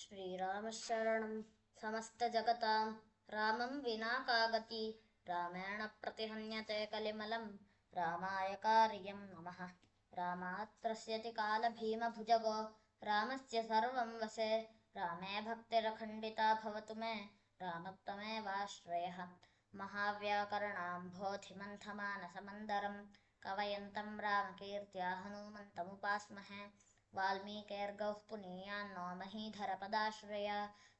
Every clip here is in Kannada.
ಶ್ರೀರಾಮಶರಣಂ ಸಮಸ್ತಜಗತಾಂ ರಾಮಂ ವಿನಾ ಕಾಗತಿ ರಾಮೇಣ ಪ್ರತಿಹನ್ಯತೆ ಕಲಿಮಲಂ ರಾಮಾಯ ಕಾರ್ಯಂ ನಮಃ. ರಾಮಾತ್ರಸ್ಯತಿ ಕಾಲಭೀಮಭುಜಗೋ ರಾಮಸ್ಯ ಸರ್ವಂ ವಸೆ ರಾಮೇ ಭಕ್ತಿರಖಂಡಿತಾ ಭವತು ಮೇ ರಾಮತ್ವಮೇವಾಶ್ರಯಃ. ಮಹಾವ್ಯಾಕರಣಾಂಭೋಧಿಮಂಥಮಾನಸಮಂದರಂ ಕವಯಂತಂ ರಾಮಕೀರ್ತ್ಯಾ ಹನುಮಂತಮುಪಾಸ್ಮಹೇ. ವಾಲ್ಮೀಕೇರ್ಗೌಃ ಪುನೀಯಾನ್ನೋ ಮಹೀಧರಪದಾಶ್ರಯ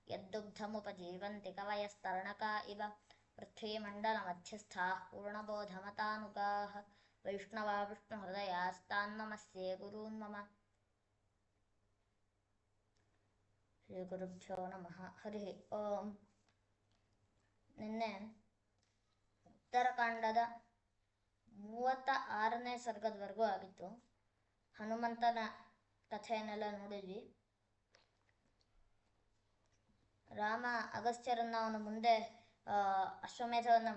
ಯದ್ದುಗ್ಧಮುಪಜೀವಂತಿ ಕವಯಸ್ತರ್ಣಕಾ ಇವ ಪೃಥ್ವೀಮಂಡಲಮಧ್ಯಸ್ಥಾಃ ಪೂರ್ಣಬೋಧಮತಾನುಗಾಃ. ವೈಷ್ಣವಾ ವಿಷ್ಣುಹೃದಯಾಸ್ತಾನ್ನಮಸ್ಯೆ ಗುರೂನ್ ಮಮ. ಶ್ರೀ ಗುರುಭ್ಯೋ ನಮಃ. ಹರಿ ಓಂ. ನಿನ್ನೆ ಉತ್ತರಕಾಂಡದ 36ನೇ ಸರ್ಗದವರೆಗೂ ಆಗಿತ್ತು. ಹನುಮಂತನ ಕಥೆಯನ್ನೆಲ್ಲ ನೋಡಿದ್ವಿ. ರಾಮ ಅಗಸ್ತ್ಯರನ್ನ ಅವನು ಮುಂದೆ ಅಶ್ವಮೇಧವನ್ನು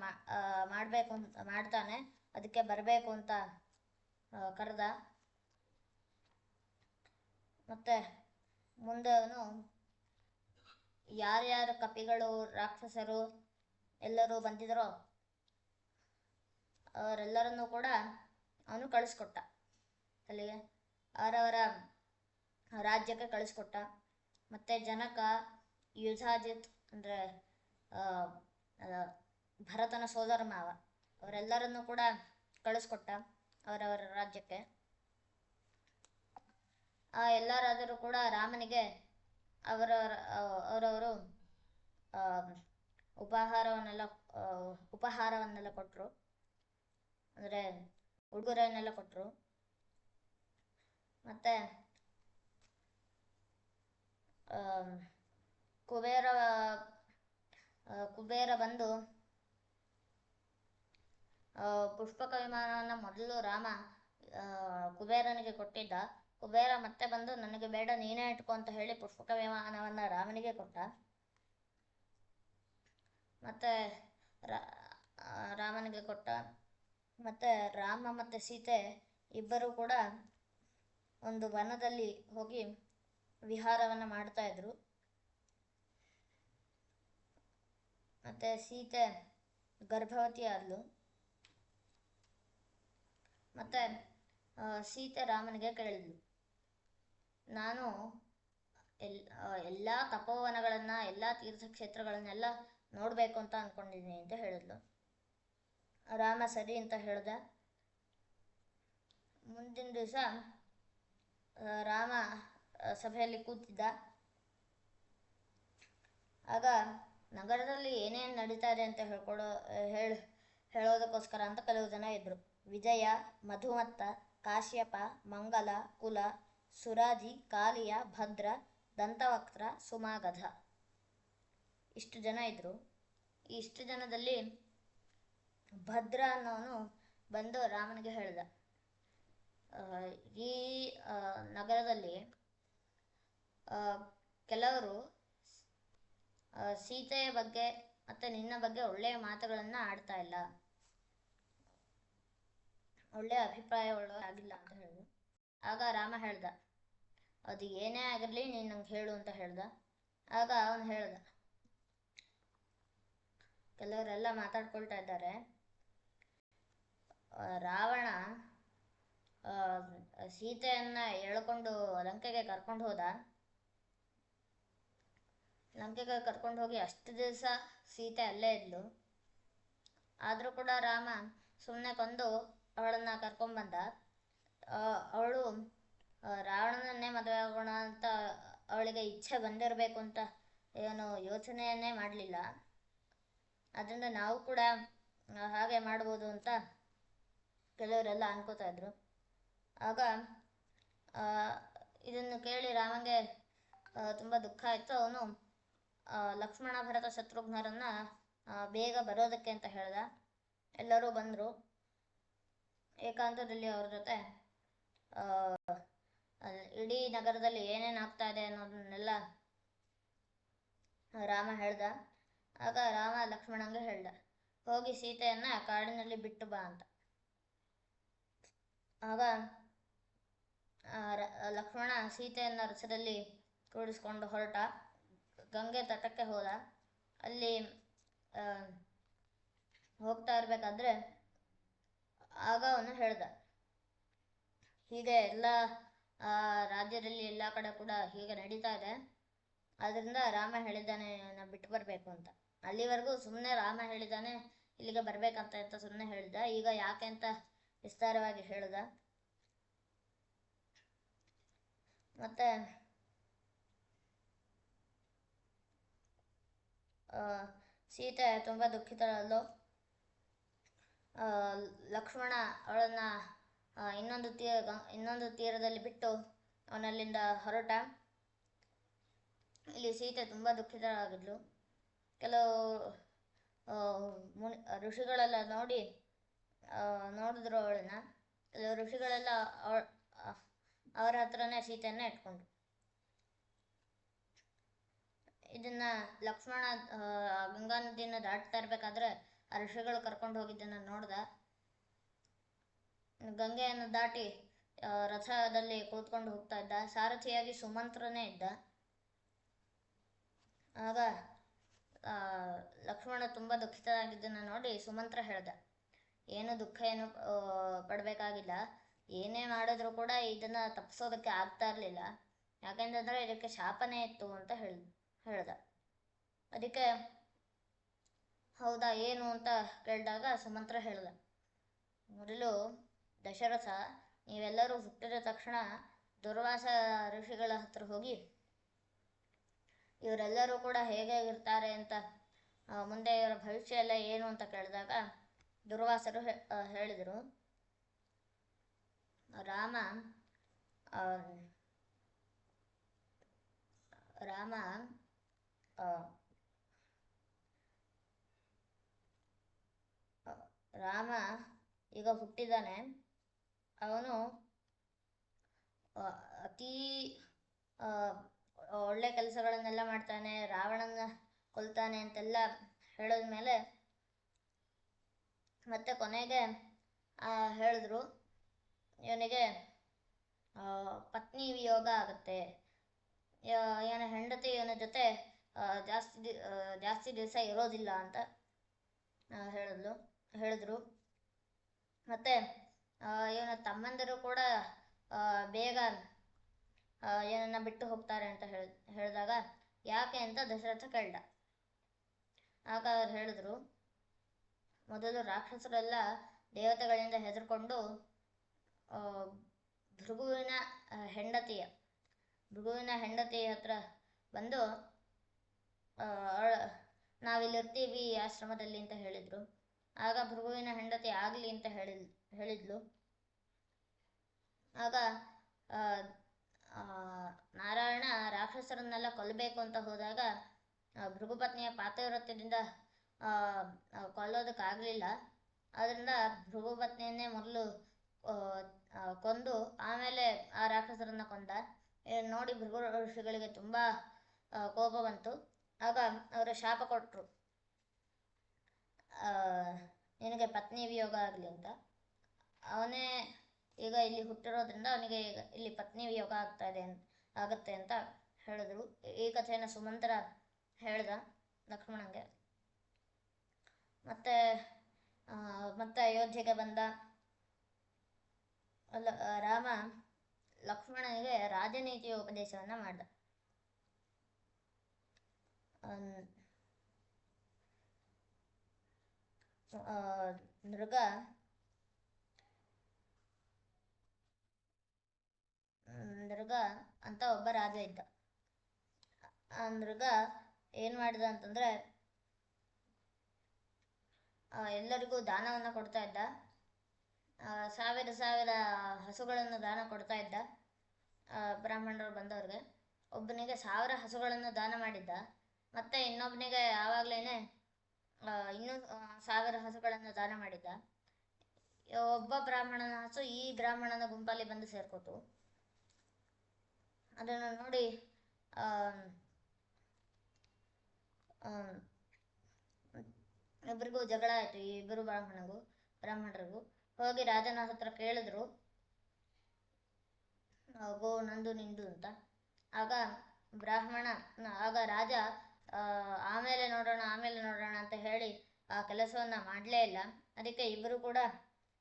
ಮಾಡಬೇಕು ಅಂತ ಮಾಡ್ತಾನೆ, ಅದಕ್ಕೆ ಬರಬೇಕು ಅಂತ ಕರೆದ. ಮತ್ತೆ ಮುಂದೆ ಅವನು ಯಾರ್ಯಾರು ಕಪಿಗಳು ರಾಕ್ಷಸರು ಎಲ್ಲರೂ ಬಂದಿದ್ರೋ ಅವರೆಲ್ಲರನ್ನೂ ಕೂಡ ಅವನು ಕಳಿಸ್ಕೊಟ್ಟ. ಅಲ್ಲಿಗೆ ಅವರವರ ರಾಜ್ಯಕ್ಕೆ ಕಳಿಸ್ಕೊಟ್ಟ. ಮತ್ತು ಜನಕ, ಯುಧಾಜಿತ್ ಅಂದರೆ ಭರತನ ಸೋದರ ಮಾವ, ಅವರೆಲ್ಲರನ್ನೂ ಕೂಡ ಕಳಿಸ್ಕೊಟ್ಟ ಅವರವರ ರಾಜ್ಯಕ್ಕೆ. ಆ ಎಲ್ಲರಾದರೂ ಕೂಡ ರಾಮನಿಗೆ ಅವರವರು ಉಪಹಾರವನ್ನೆಲ್ಲ ಕೊಟ್ಟರು, ಅಂದರೆ ಉಡುಗೊರೆಯನ್ನೆಲ್ಲ ಕೊಟ್ಟರು. ಮತ್ತು ಕುಬೇರ ಬಂದು ಪುಷ್ಪಕ ವಿಮಾನವನ್ನು ಮೊದಲು ರಾಮ ಕುಬೇರನಿಗೆ ಕೊಟ್ಟಿದ್ದ. ಕುಬೇರ ಮತ್ತೆ ಬಂದು ನನಗೆ ಬೇಡ ನೀನೇ ಇಟ್ಕೊ ಅಂತ ಹೇಳಿ ಪುಷ್ಪಕ ವಿಮಾನವನ್ನು ರಾಮನಿಗೆ ಕೊಟ್ಟ. ಮತ್ತು ರಾಮನಿಗೆ ಕೊಟ್ಟ. ಮತ್ತು ರಾಮ ಮತ್ತು ಸೀತೆ ಇಬ್ಬರೂ ಕೂಡ ಒಂದು ವನದಲ್ಲಿ ಹೋಗಿ ವಿಹಾರವನ್ನು ಮಾಡ್ತಾ ಇದ್ರು. ಮತ್ತು ಸೀತೆ ಗರ್ಭವತಿ ಆದ್ಲು. ಮತ್ತು ಸೀತೆ ರಾಮನಿಗೆ ಕೇಳಿದ್ಲು, ನಾನು ಎಲ್ಲ ತಪೋವನಗಳನ್ನು, ಎಲ್ಲ ತೀರ್ಥಕ್ಷೇತ್ರಗಳನ್ನೆಲ್ಲ ನೋಡಬೇಕು ಅಂತ ಅಂದ್ಕೊಂಡಿದ್ದೀನಿ ಅಂತ ಹೇಳಿದ್ಲು. ರಾಮ ಸರಿ ಅಂತ ಹೇಳ್ದ. ಮುಂದಿನ ದಿವಸ ರಾಮ ಸಭೆಯಲ್ಲಿ ಕೂತಿದ್ದ. ಆಗ ನಗರದಲ್ಲಿ ಏನೇನು ನಡೀತಾ ಇದೆ ಅಂತ ಹೇಳೋದಕ್ಕೋಸ್ಕರ ಅಂತ ಕೆಲವು ಜನ ಇದ್ದರು. ವಿಜಯ, ಮಧುಮತ್ತ, ಕಾಶ್ಯಪ, ಮಂಗಲ, ಕುಲ, ಸುರಾಜಿ, ಕಾಲಿಯ, ಭದ್ರ, ದಂತವಕ್ತ್ರ, ಸುಮಾಗಧ, ಇಷ್ಟು ಜನ ಇದ್ದರು. ಈ ಇಷ್ಟು ಜನದಲ್ಲಿ ಭದ್ರ ಅನ್ನೋನು ಬಂದು ರಾಮನಿಗೆ ಹೇಳ್ದ, ಈ ನಗರದಲ್ಲಿ ಕೆಲವರು ಸೀತೆಯ ಬಗ್ಗೆ ಮತ್ತು ನಿನ್ನ ಬಗ್ಗೆ ಒಳ್ಳೆಯ ಮಾತುಗಳನ್ನು ಆಡ್ತಾ ಇಲ್ಲ, ಒಳ್ಳೆಯ ಅಭಿಪ್ರಾಯವಾಗಿಲ್ಲ ಅಂತ ಹೇಳಿದ. ಆಗ ರಾಮ ಹೇಳ್ದ, ಅದು ಏನೇ ಆಗಿರಲಿ ನೀನು ನಂಗೆ ಹೇಳು ಅಂತ ಹೇಳ್ದ. ಆಗ ಅವನು ಹೇಳ್ದ, ಕೆಲವರೆಲ್ಲ ಮಾತಾಡ್ಕೊಳ್ತಾ ಇದ್ದಾರೆ, ರಾವಣ ಸೀತೆಯನ್ನು ಎಳ್ಕೊಂಡು ಲಂಕೆಗೆ ಕರ್ಕೊಂಡು ಹೋದ. ಲಂಕೆಗೆ ಕರ್ಕೊಂಡು ಹೋಗಿ ಅಷ್ಟು ದಿವಸ ಸೀತೆ ಅಲ್ಲೇ ಇದ್ಲು. ಆದರೂ ಕೂಡ ರಾಮ ಸುಮ್ಮನೆ ಕೊಂದು ಅವಳನ್ನು ಕರ್ಕೊಂಡ್ಬಂದ. ಅವಳು ರಾವಣನನ್ನೇ ಮದುವೆ ಆಗೋಣ ಅಂತ ಅವಳಿಗೆ ಇಚ್ಛೆ ಬಂದಿರಬೇಕು ಅಂತ ಏನು ಯೋಚನೆಯನ್ನೇ ಮಾಡಲಿಲ್ಲ. ಅದರಿಂದ ನಾವು ಕೂಡ ಹಾಗೆ ಮಾಡ್ಬೋದು ಅಂತ ಕೆಲವರೆಲ್ಲ ಅನ್ಕೋತಾ ಇದ್ರು. ಆಗ ಇದನ್ನು ಕೇಳಿ ರಾಮನಿಗೆ ತುಂಬ ದುಃಖ ಆಯಿತು. ಅವನು ಲಕ್ಷ್ಮಣ, ಭರತ, ಶತ್ರುಘ್ನರನ್ನು ಬೇಗ ಬರೋದಕ್ಕೆ ಅಂತ ಹೇಳ್ದ. ಎಲ್ಲರೂ ಬಂದರು. ಏಕಾಂತದಲ್ಲಿ ಅವ್ರ ಜೊತೆ ಇಡೀ ನಗರದಲ್ಲಿ ಏನೇನು ಆಗ್ತಾ ಇದೆ ಅನ್ನೋದನ್ನೆಲ್ಲ ರಾಮ ಹೇಳ್ದ. ಆಗ ರಾಮ ಲಕ್ಷ್ಮಣಂಗೆ ಹೇಳ್ದ, ಹೋಗಿ ಸೀತೆಯನ್ನು ಕಾಡಿನಲ್ಲಿ ಬಿಟ್ಟು ಬಾ ಅಂತ. ಆಗ ಲಕ್ಷ್ಮಣ ಸೀತೆಯನ್ನು ರಥದಲ್ಲಿ ಕೂಡಿಸ್ಕೊಂಡು ಹೊರಟ. ಗಂಗೆ ತಟಕ್ಕೆ ಹೋದ. ಅಲ್ಲಿ ಹೋಗ್ತಾ ಇರಬೇಕಾದ್ರೆ ಆಗ ಅವನು ಹೇಳ್ದ, ಹೀಗೆ ಎಲ್ಲ ರಾಜ್ಯದಲ್ಲಿ ಎಲ್ಲ ಕಡೆ ಕೂಡ ಹೀಗೆ ನಡೀತಾ ಇದೆ, ಅದರಿಂದ ರಾಮ ಹೇಳಿದ್ದಾನೆ ನಾ ಬಿಟ್ಟು ಬರಬೇಕು ಅಂತ. ಅಲ್ಲಿವರೆಗೂ ಸುಮ್ಮನೆ ರಾಮ ಹೇಳಿದ್ದಾನೆ ಇಲ್ಲಿಗೆ ಬರ್ಬೇಕಂತ ಸುಮ್ಮನೆ ಹೇಳ್ದ. ಈಗ ಯಾಕೆ ಅಂತ ವಿಸ್ತಾರವಾಗಿ ಹೇಳ್ದ. ಮತ್ತೆ ಸೀತೆ ತುಂಬ ದುಃಖಿತಳಲ್ಲೋ. ಲಕ್ಷ್ಮಣ ಅವಳನ್ನ ಇನ್ನೊಂದು ತೀರದಲ್ಲಿ ಬಿಟ್ಟು ಅವನಲ್ಲಿಂದ ಹೊರಟ. ಇಲ್ಲಿ ಸೀತೆ ತುಂಬ ದುಃಖಿತಳಾಗಿದ್ಲು. ಕೆಲವು ಋಷಿಗಳೆಲ್ಲ ನೋಡಿದ್ರು ಅವಳನ್ನ. ಕೆಲವು ಋಷಿಗಳೆಲ್ಲ ಅವರ ಹತ್ರನೇ ಸೀತೆಯನ್ನ ಇಟ್ಕೊಂಡ್ರು. ಇದನ್ನ ಲಕ್ಷ್ಮಣ ಗಂಗಾ ನದಿಯನ್ನು ದಾಟ್ತಾ ಇರ್ಬೇಕಾದ್ರೆ ಆ ಋಷಿಗಳು ಕರ್ಕೊಂಡು ಹೋಗಿದ್ದನ್ನ ನೋಡ್ದ. ಗಂಗೆಯನ್ನು ದಾಟಿ ರಥದಲ್ಲಿ ಕೂತ್ಕೊಂಡು ಹೋಗ್ತಾ ಇದ್ದ. ಸಾರಥಿಯಾಗಿ ಸುಮಂತ್ರನೇ ಇದ್ದ. ಆಗ ಲಕ್ಷ್ಮಣ ತುಂಬ ದುಃಖಿತನಾಗಿದ್ದನ್ನು ನೋಡಿ ಸುಮಂತ್ರ ಹೇಳ್ದ, ಏನು ದುಃಖ ಏನು ಪಡಬೇಕಾಗಿಲ್ಲ, ಏನೇ ಮಾಡಿದ್ರು ಕೂಡ ಇದನ್ನು ತಪ್ಪಿಸೋದಕ್ಕೆ ಆಗ್ತಾ ಇರಲಿಲ್ಲ, ಯಾಕೆಂತಂದರೆ ಇದಕ್ಕೆ ಶಾಪನೇ ಇತ್ತು ಅಂತ ಹೇಳ್ದ. ಅದಕ್ಕೆ ಹೌದಾ ಏನು ಅಂತ ಕೇಳಿದಾಗ ಸುಮಂತ್ರ ಹೇಳ್ದ, ಮೊದಲು ದಶರಥ, ನೀವೆಲ್ಲರೂ ಹುಟ್ಟಿದ ತಕ್ಷಣ ದುರ್ವಾಸ ಋಷಿಗಳ ಹತ್ರ ಹೋಗಿ ಇವರೆಲ್ಲರೂ ಕೂಡ ಹೇಗೆ ಇರ್ತಾರೆ ಅಂತ, ಮುಂದೆ ಇವರ ಭವಿಷ್ಯ ಎಲ್ಲ ಏನು ಅಂತ ಕೇಳಿದಾಗ ದುರ್ವಾಸರು ಹೇಳಿದರು, ರಾಮ ಈಗ ಹುಟ್ಟಿದ್ದಾನೆ. ಅವನು ಅತೀ ಒಳ್ಳೆ ಕೆಲಸಗಳನ್ನೆಲ್ಲ ಮಾಡ್ತಾನೆ, ರಾವಣನ ಕೊಲ್ತಾನೆ ಅಂತೆಲ್ಲ ಹೇಳಿದ್ಮೇಲೆ ಮತ್ತೆ ಕೊನೆಗೆ ಹೇಳಿದ್ರು ಇವನಿಗೆ ಪತ್ನಿ ವಿಯೋಗ ಆಗುತ್ತೆ, ಇವನ ಹೆಂಡತಿ ಇವನ ಜೊತೆ ಜಾಸ್ತಿ ದಿವಸ ಇರೋದಿಲ್ಲ ಅಂತ ಹೇಳಿದ್ರು. ಮತ್ತೆ ಇವನ ತಮ್ಮಂದಿರು ಕೂಡ ಬೇಗ ಏನನ್ನ ಬಿಟ್ಟು ಹೋಗ್ತಾರೆ ಅಂತ ಹೇಳಿದಾಗ ಯಾಕೆ ಅಂತ ದಶರಥ ಕೇಳ್ದ. ಆಗ ಅವ್ರು ಹೇಳಿದ್ರು, ಮೊದಲು ರಾಕ್ಷಸರೆಲ್ಲ ದೇವತೆಗಳಿಂದ ಹೆದರ್ಕೊಂಡು ಭೃಗುವಿನ ಹೆಂಡತಿಯ ಹತ್ರ ಬಂದು ನಾವಿಲ್ಲಿರ್ತೀವಿ ಈ ಆಶ್ರಮದಲ್ಲಿ ಅಂತ ಹೇಳಿದ್ರು. ಆಗ ಭೃಗುವಿನ ಹೆಂಡತಿ ಆಗಲಿ ಅಂತ ಹೇಳಿದ್ಲು. ಆಗ ನಾರಾಯಣ ರಾಕ್ಷಸರನ್ನೆಲ್ಲ ಕೊಲ್ಲಬೇಕು ಅಂತ ಹೋದಾಗ ಭೃಗುಪತ್ನಿಯ ಪಾತಿವ್ರತ್ಯದಿಂದ ಕೊಲ್ಲೋದಕ್ಕಾಗಲಿಲ್ಲ. ಆದ್ದರಿಂದ ಭೃಗುಪತ್ನಿಯನ್ನೇ ಮೊದಲು ಕೊಂದು ಆಮೇಲೆ ಆ ರಾಕ್ಷಸರನ್ನ ಕೊಂದ. ನೋಡಿ ಭೃಗು ಋಷಿಗಳಿಗೆ ತುಂಬ ಕೋಪ ಬಂತು. ಆಗ ಅವರು ಶಾಪ ಕೊಟ್ಟರು, ನಿನಗೆ ಪತ್ನಿ ವಿಯೋಗ ಆಗಲಿ ಅಂತ. ಅವನೇ ಈಗ ಇಲ್ಲಿ ಹುಟ್ಟಿರೋದ್ರಿಂದ ಅವನಿಗೆ ಈಗ ಇಲ್ಲಿ ಪತ್ನಿ ವಿಯೋಗ ಆಗತ್ತೆ ಅಂತ ಹೇಳಿದ್ರು. ಈ ಕಥೆಯನ್ನು ಸುಮಂತ್ರ ಹೇಳ್ದ ಲಕ್ಷ್ಮಣಂಗೆ. ಮತ್ತೆ ಅಯೋಧ್ಯೆಗೆ ಬಂದ ರಾಮ ಲಕ್ಷ್ಮಣನಿಗೆ ರಾಜನೀತಿಯ ಉಪದೇಶವನ್ನು ಮಾಡ್ದ. ನೃಗ ಅಂತ ಒಬ್ಬ ರಾಜ ಇದ್ದ. ಆ ನೃಗ ಏನು ಮಾಡಿದ ಅಂತಂದರೆ ಎಲ್ಲರಿಗೂ ದಾನವನ್ನು ಕೊಡ್ತಾ ಇದ್ದ. ಸಾವಿರ ಹಸುಗಳನ್ನು ದಾನ ಕೊಡ್ತಾ ಇದ್ದ ಬ್ರಾಹ್ಮಣರು ಬಂದವ್ರಿಗೆ. ಒಬ್ಬನಿಗೆ 1000 ಹಸುಗಳನ್ನು ದಾನ ಮಾಡಿದ್ದ. ಮತ್ತು ಇನ್ನೊಬ್ಬನಿಗೆ ಆವಾಗಲೇ ಇನ್ನೂ 1000 ಹಸುಗಳನ್ನು ದಾನ ಮಾಡಿದ್ದ. ಒಬ್ಬ ಬ್ರಾಹ್ಮಣನ ಹಸು ಈ ಬ್ರಾಹ್ಮಣನ ಗುಂಪಲ್ಲಿ ಬಂದು ಸೇರ್ಕೋತು. ಅದನ್ನು ನೋಡಿ ಇಬ್ಬರಿಗೂ ಜಗಳ ಆಯಿತು. ಈ ಇಬ್ಬರು ಬ್ರಾಹ್ಮಣರಿಗೂ ಹೋಗಿ ರಾಜನ ಹತ್ರ ಕೇಳಿದ್ರು, ಗೋ ನಂದು ನಿಂದು ಅಂತ. ಆಗ ಬ್ರಾಹ್ಮಣ ಆಗ ರಾಜ ಆಮೇಲೆ ನೋಡೋಣ ಅಂತ ಹೇಳಿ ಆ ಕೆಲಸವನ್ನು ಮಾಡಲೇ ಇಲ್ಲ. ಅದಕ್ಕೆ ಇಬ್ಬರು ಕೂಡ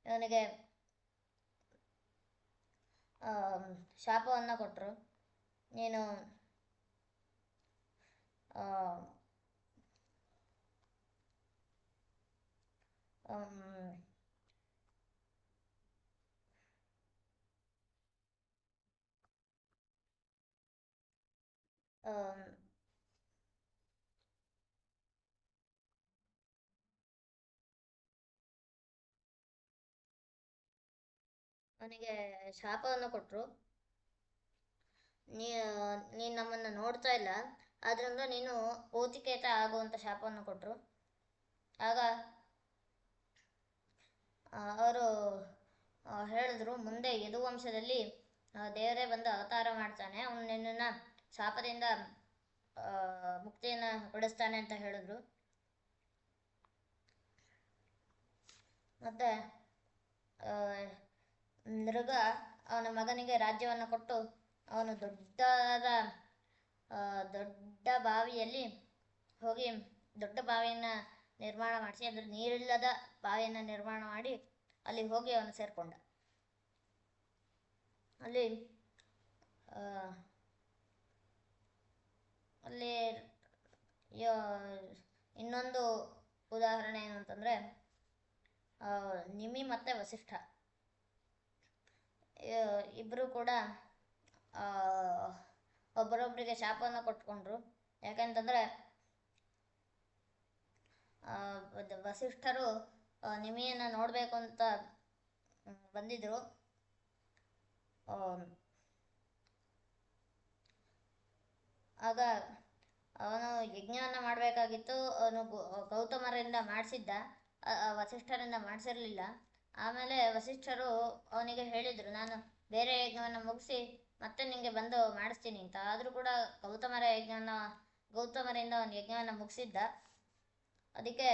ಇವನಿಗೆ ಶಾಪವನ್ನು ಕೊಟ್ಟರು. ನೀನು ಅವನಿಗೆ ಶಾಪವನ್ನು ಕೊಟ್ಟರು. ನೀನು ನಮ್ಮನ್ನು ನೋಡ್ತಾ ಇಲ್ಲ, ಆದ್ರಿಂದ ನೀನು ಓತಿಕೇತ ಆಗುವಂಥ ಶಾಪವನ್ನು ಕೊಟ್ಟರು. ಆಗ ಅವರು ಹೇಳಿದ್ರು, ಮುಂದೆ ಯದುವಂಶದಲ್ಲಿ ದೇವರೇ ಬಂದು ಅವತಾರ ಮಾಡ್ತಾನೆ, ಅವನು ನಿನ್ನನ್ನು ಶಾಪದಿಂದ ಮುಕ್ತಿಯನ್ನು ಕೊಡಿಸ್ತಾನೆ ಅಂತ ಹೇಳಿದ್ರು. ಮತ್ತು ನೃಗ ಅವನ ಮಗನಿಗೆ ರಾಜ್ಯವನ್ನು ಕೊಟ್ಟು ಅವನು ದೊಡ್ಡ ಬಾವಿಯಲ್ಲಿ ಹೋಗಿ ದೊಡ್ಡ ಬಾವಿಯನ್ನು ನಿರ್ಮಾಣ ಮಾಡಿಸಿ, ಅಂದರೆ ನೀರಿಲ್ಲದ ಬಾವಿಯನ್ನು ನಿರ್ಮಾಣ ಮಾಡಿ ಅಲ್ಲಿ ಹೋಗಿ ಅವನು ಸೇರಿಕೊಂಡ. ಅಲ್ಲಿ ಇನ್ನೊಂದು ಉದಾಹರಣೆ ಏನು ಅಂತಂದರೆ, ನಿಮಿ ಮತ್ತು ವಸಿಷ್ಠ ಇಬ್ಬರು ಕೂಡ ಒಬ್ಬರೊಬ್ಬರಿಗೆ ಶಾಪವನ್ನು ಕೊಟ್ಕೊಂಡ್ರು. ಯಾಕಂತಂದರೆ ವಸಿಷ್ಠರು ನಿಮಿಯನ್ನು ನೋಡಬೇಕು ಅಂತ ಬಂದಿದ್ದರು. ಆಗ ಅವನು ಯಜ್ಞವನ್ನು ಮಾಡಬೇಕಾಗಿತ್ತು. ಅವನು ಗೌತಮರಿಂದ ಮಾಡಿಸಿದ್ದ, ವಸಿಷ್ಠರಿಂದ ಮಾಡಿಸಿರಲಿಲ್ಲ. ಆಮೇಲೆ ವಸಿಷ್ಠರು ಅವನಿಗೆ ಹೇಳಿದರು, ನಾನು ಬೇರೆ ಯಜ್ಞವನ್ನು ಮುಗಿಸಿ ಮತ್ತೆ ನಿಮಗೆ ಬಂದು ಮಾಡಿಸ್ತೀನಿ ಅಂತ. ಆದರೂ ಕೂಡ ಗೌತಮರಿಂದ ಅವನು ಯಜ್ಞವನ್ನು ಮುಗಿಸಿದ್ದ. ಅದಕ್ಕೆ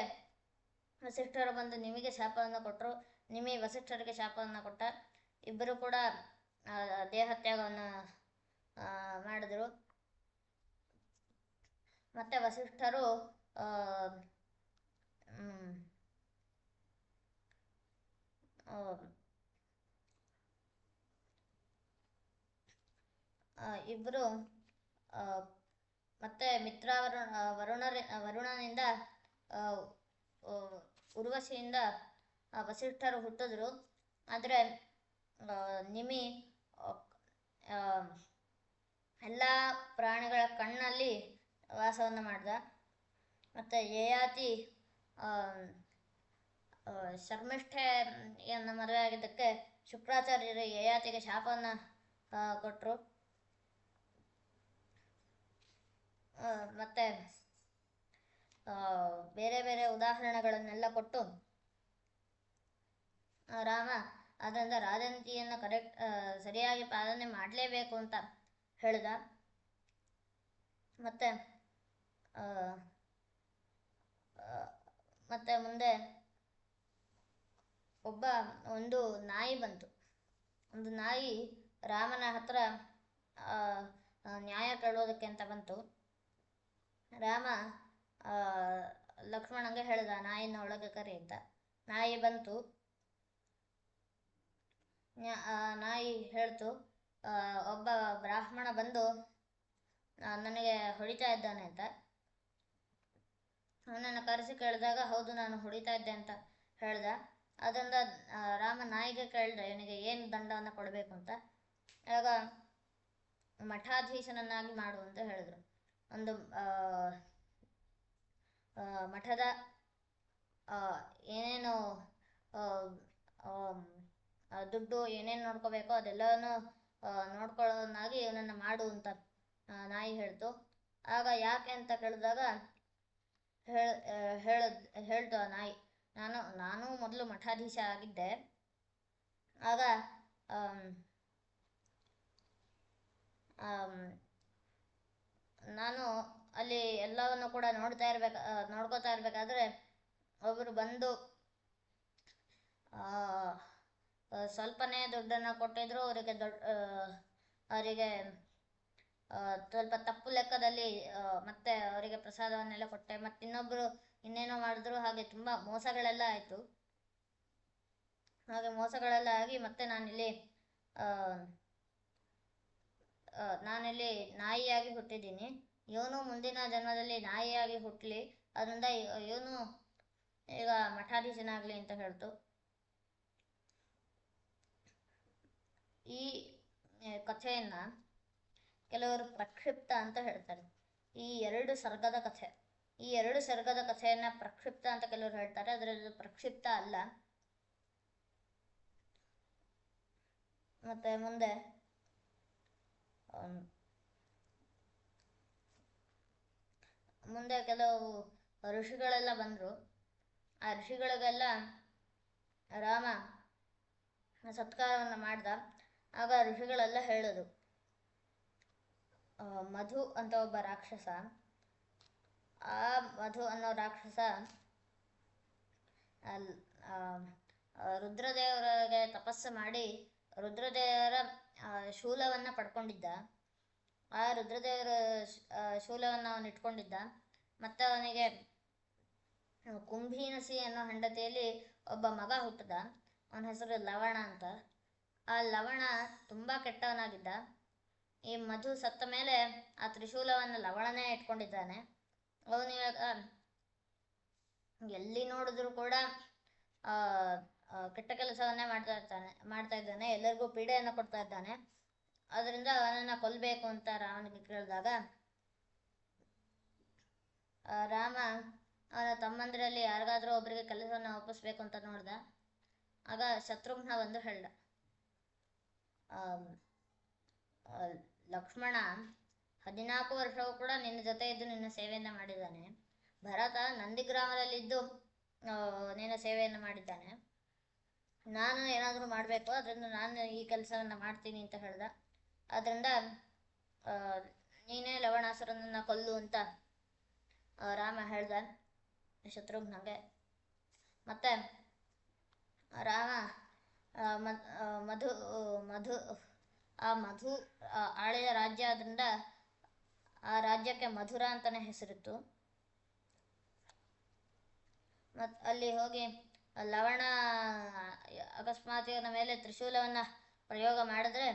ವಸಿಷ್ಠರು ಬಂದು ನಿಮಗೆ ಶಾಪವನ್ನು ಕೊಟ್ಟರು. ನಿಮಿ ವಸಿಷ್ಠರಿಗೆ ಶಾಪವನ್ನು ಕೊಟ್ಟ. ಇಬ್ಬರು ಕೂಡ ದೇಹತ್ಯಾಗವನ್ನು ಮಾಡಿದರು. ಮತ್ತು ವಸಿಷ್ಠರು ಇಬ್ಬರು ಮತ್ತೆ ವರುಣನಿಂದ ಉರ್ವಶಿಯಿಂದ ವಸಿಷ್ಠರು ಹುಟ್ಟಿದ್ರು. ಆದರೆ ನಿಮಿ ಎಲ್ಲ ಪ್ರಾಣಿಗಳ ಕಣ್ಣಲ್ಲಿ ವಾಸವನ್ನು ಮಾಡ್ದ. ಮತ್ತು ಯಯಾತಿ ಶರ್ಮಿಷ್ಠೆಯನ್ನು ಮದುವೆ ಆಗಿದ್ದಕ್ಕೆ ಶುಕ್ರಾಚಾರ್ಯರು ಯಯಾತಿಗೆ ಶಾಪವನ್ನು ಕೊಟ್ಟರು. ಮತ್ತು ಬೇರೆ ಬೇರೆ ಉದಾಹರಣೆಗಳನ್ನೆಲ್ಲ ಕೊಟ್ಟು ರಾಮ ಅದರಿಂದ ರಾಜನೀತಿಯನ್ನು ಸರಿಯಾಗಿ ಪಾಲನೆ ಮಾಡಲೇಬೇಕು ಅಂತ ಹೇಳಿದ. ಮತ್ತು ಮುಂದೆ ಒಂದು ನಾಯಿ ಬಂತು. ಒಂದು ನಾಯಿ ರಾಮನ ಹತ್ರ ನ್ಯಾಯ ಕೇಳೋದಕ್ಕೆ ಅಂತ ಬಂತು. ರಾಮ ಲಕ್ಷ್ಮಣಂಗೆ ಹೇಳಿದ, ನಾಯಿನ ಒಳಗೆ ಕರಿ ಅಂತ. ನಾಯಿ ಬಂತು. ನಾಯಿ ಹೇಳ್ತು, ಒಬ್ಬ ಬ್ರಾಹ್ಮಣ ಬಂದು ನನಗೆ ಹೊಡಿತಾ ಇದ್ದಾನೆ ಅಂತ. ಅವನನ್ನು ಕರೆಸಿ ಕೇಳಿದಾಗ, ಹೌದು ನಾನು ಹೊಡಿತಾ ಇದ್ದೆ ಅಂತ ಹೇಳ್ದ. ಅದರಿಂದ ರಾಮ ನಾಯಿಗೆ ಕೇಳಿದ, ಇವನಿಗೆ ಏನು ದಂಡವನ್ನು ಕೊಡಬೇಕು ಅಂತ. ಆಗ ಮಠಾಧೀಶನನ್ನಾಗಿ ಮಾಡು ಅಂತ ಹೇಳಿದ್ರು. ಒಂದು ಮಠದ ಏನೇನು ದುಡ್ಡು ಏನೇನು ನೋಡ್ಕೋಬೇಕೋ ಅದೆಲ್ಲವನ್ನು ನೋಡ್ಕೊಳ್ಳೋನಾಗಿ ಇವನನ್ನು ಮಾಡು ಅಂತ ನಾಯಿ ಹೇಳ್ತು. ಆಗ ಯಾಕೆ ಅಂತ ಕೇಳಿದಾಗ ಹೇಳ್ತು ಆ ನಾಯಿ, ನಾನು ಮೊದಲು ಮಠಾಧೀಶ ಆಗಿದ್ದೆ. ಆಗ ನಾನು ಅಲ್ಲಿ ಎಲ್ಲವನ್ನು ಕೂಡ ನೋಡ್ಕೋತಾ ಇರಬೇಕಾದ್ರೆ ಒಬ್ಬರು ಬಂದು ಸ್ವಲ್ಪನೇ ದುಡ್ಡನ್ನು ಕೊಟ್ಟಿದ್ರು. ಅವರಿಗೆ ಸ್ವಲ್ಪ ತಪ್ಪು ಲೆಕ್ಕದಲ್ಲಿ ಮತ್ತೆ ಅವರಿಗೆ ಪ್ರಸಾದವನ್ನೆಲ್ಲ ಕೊಟ್ಟೆ. ಮತ್ತು ಇನ್ನೊಬ್ಬರು ಇನ್ನೇನೋ ಮಾಡಿದ್ರು. ಹಾಗೆ ತುಂಬ ಮೋಸಗಳೆಲ್ಲ ಆಯಿತು. ಹಾಗೆ ಮೋಸಗಳೆಲ್ಲ ಆಗಿ ಮತ್ತೆ ಆ, ನಾನಿಲ್ಲಿ ನಾಯಿಯಾಗಿ ಹುಟ್ಟಿದ್ದೀನಿ. ಇವನು ಮುಂದಿನ ಜನ್ಮದಲ್ಲಿ ನಾಯಿಯಾಗಿ ಹುಟ್ಟಲಿ, ಅದರಿಂದ ಇವನು ಈಗ ಮಠಾಧೀಶನಾಗಲಿ ಅಂತ ಹೇಳ್ತು. ಈ ಕಥೆಯನ್ನು ಕೆಲವರು ಪ್ರಕ್ಷಿಪ್ತ ಅಂತ ಹೇಳ್ತಾರೆ. ಈ ಎರಡು ಸರ್ಗದ ಕಥೆಯನ್ನು ಪ್ರಕ್ಷಿಪ್ತ ಅಂತ ಕೆಲವರು ಹೇಳ್ತಾರೆ, ಅದರಲ್ಲಿ ಪ್ರಕ್ಷಿಪ್ತ ಅಲ್ಲ. ಮತ್ತೆ ಮುಂದೆ ಕೆಲವು ಋಷಿಗಳೆಲ್ಲ ಬಂದರು. ಆ ಋಷಿಗಳಿಗೆಲ್ಲ ರಾಮ ಸತ್ಕಾರವನ್ನು ಮಾಡ್ದ. ಆಗ ಋಷಿಗಳೆಲ್ಲ ಹೇಳೋದು, ಮಧು ಅಂತ ಒಬ್ಬ ರಾಕ್ಷಸ, ಆ ಮಧು ಅನ್ನೋ ರಾಕ್ಷಸ ರುದ್ರದೇವರಿಗೆ ತಪಸ್ಸು ಮಾಡಿ ರುದ್ರದೇವರ ಶೂಲವನ್ನು ಪಡ್ಕೊಂಡಿದ್ದ. ಆ ರುದ್ರದೇವರ ಶೂಲವನ್ನು ಅವನು ಇಟ್ಕೊಂಡಿದ್ದ. ಮತ್ತು ಅವನಿಗೆ ಕುಂಭೀನಸಿ ಅನ್ನೋ ಹೆಂಡತಿಯಲ್ಲಿ ಒಬ್ಬ ಮಗ ಹುಟ್ಟಿದ. ಅವನ ಹೆಸರು ಲವಣ ಅಂತ. ಆ ಲವಣ ತುಂಬ ಕೆಟ್ಟವನಾಗಿದ್ದ. ಈ ಮಧು ಸತ್ತ ಮೇಲೆ ಆ ತ್ರಿಶೂಲವನ್ನು ಲವಣನೇ ಇಟ್ಕೊಂಡಿದ್ದಾನೆ. ಅವನು ಇವಾಗ ಎಲ್ಲಿ ನೋಡಿದ್ರು ಕೂಡ ಕೆಟ್ಟ ಕೆಲಸವನ್ನೇ ಮಾಡ್ತಾ ಇದ್ದಾನೆ. ಎಲ್ಲರಿಗೂ ಪೀಡೆಯನ್ನು ಕೊಡ್ತಾ ಇದ್ದಾನೆ. ಅದರಿಂದ ಅವನನ್ನು ಕೊಲ್ಲಬೇಕು ಅಂತ ರಾಮನಿಗೆ ಕೇಳಿದಾಗ ರಾಮ ಅವನ ತಮ್ಮಂದಿರಲ್ಲಿ ಯಾರಿಗಾದ್ರೂ ಒಬ್ಬರಿಗೆ ಕೆಲಸವನ್ನು ಒಪ್ಪಿಸ್ಬೇಕು ಅಂತ ನೋಡ್ದ. ಆಗ ಶತ್ರುಘ್ನ ಬಂದು ಹೇಳ್ದ, ಲಕ್ಷ್ಮಣ 14 ವರ್ಷವೂ ಕೂಡ ನಿನ್ನ ಜೊತೆ ಇದ್ದು ನಿನ್ನ ಸೇವೆಯನ್ನು ಮಾಡಿದ್ದಾನೆ. ಭರತ ನಂದಿಗ್ರಾಮದಲ್ಲಿದ್ದು ನಿನ್ನ ಸೇವೆಯನ್ನು ಮಾಡಿದ್ದಾನೆ. ನಾನು ಏನಾದರೂ ಮಾಡಬೇಕು, ಅದರಿಂದ ನಾನು ಈ ಕೆಲಸವನ್ನು ಮಾಡ್ತೀನಿ ಅಂತ ಹೇಳ್ದ. ಆದ್ದರಿಂದ ನೀನೇ ಲವಣಾಸುರನನ್ನು ಕೊಲ್ಲು ಅಂತ ರಾಮ ಹೇಳ್ದ ಶತ್ರುಘ್ನಗೆ. ಮತ್ತೆ ರಾಮ ಮಧು ಆಳಿದ ರಾಜ್ಯ ಆದ್ರಿಂದ ಆ ರಾಜ್ಯಕ್ಕೆ ಮಧುರ ಅಂತಲೇ ಹೆಸರಿತ್ತು. ಮತ್ತು ಅಲ್ಲಿ ಹೋಗಿ ಲವಣ ಅಕಸ್ಮಾತ್ ಇವನ ಮೇಲೆ ತ್ರಿಶೂಲವನ್ನು ಪ್ರಯೋಗ ಮಾಡಿದ್ರೆ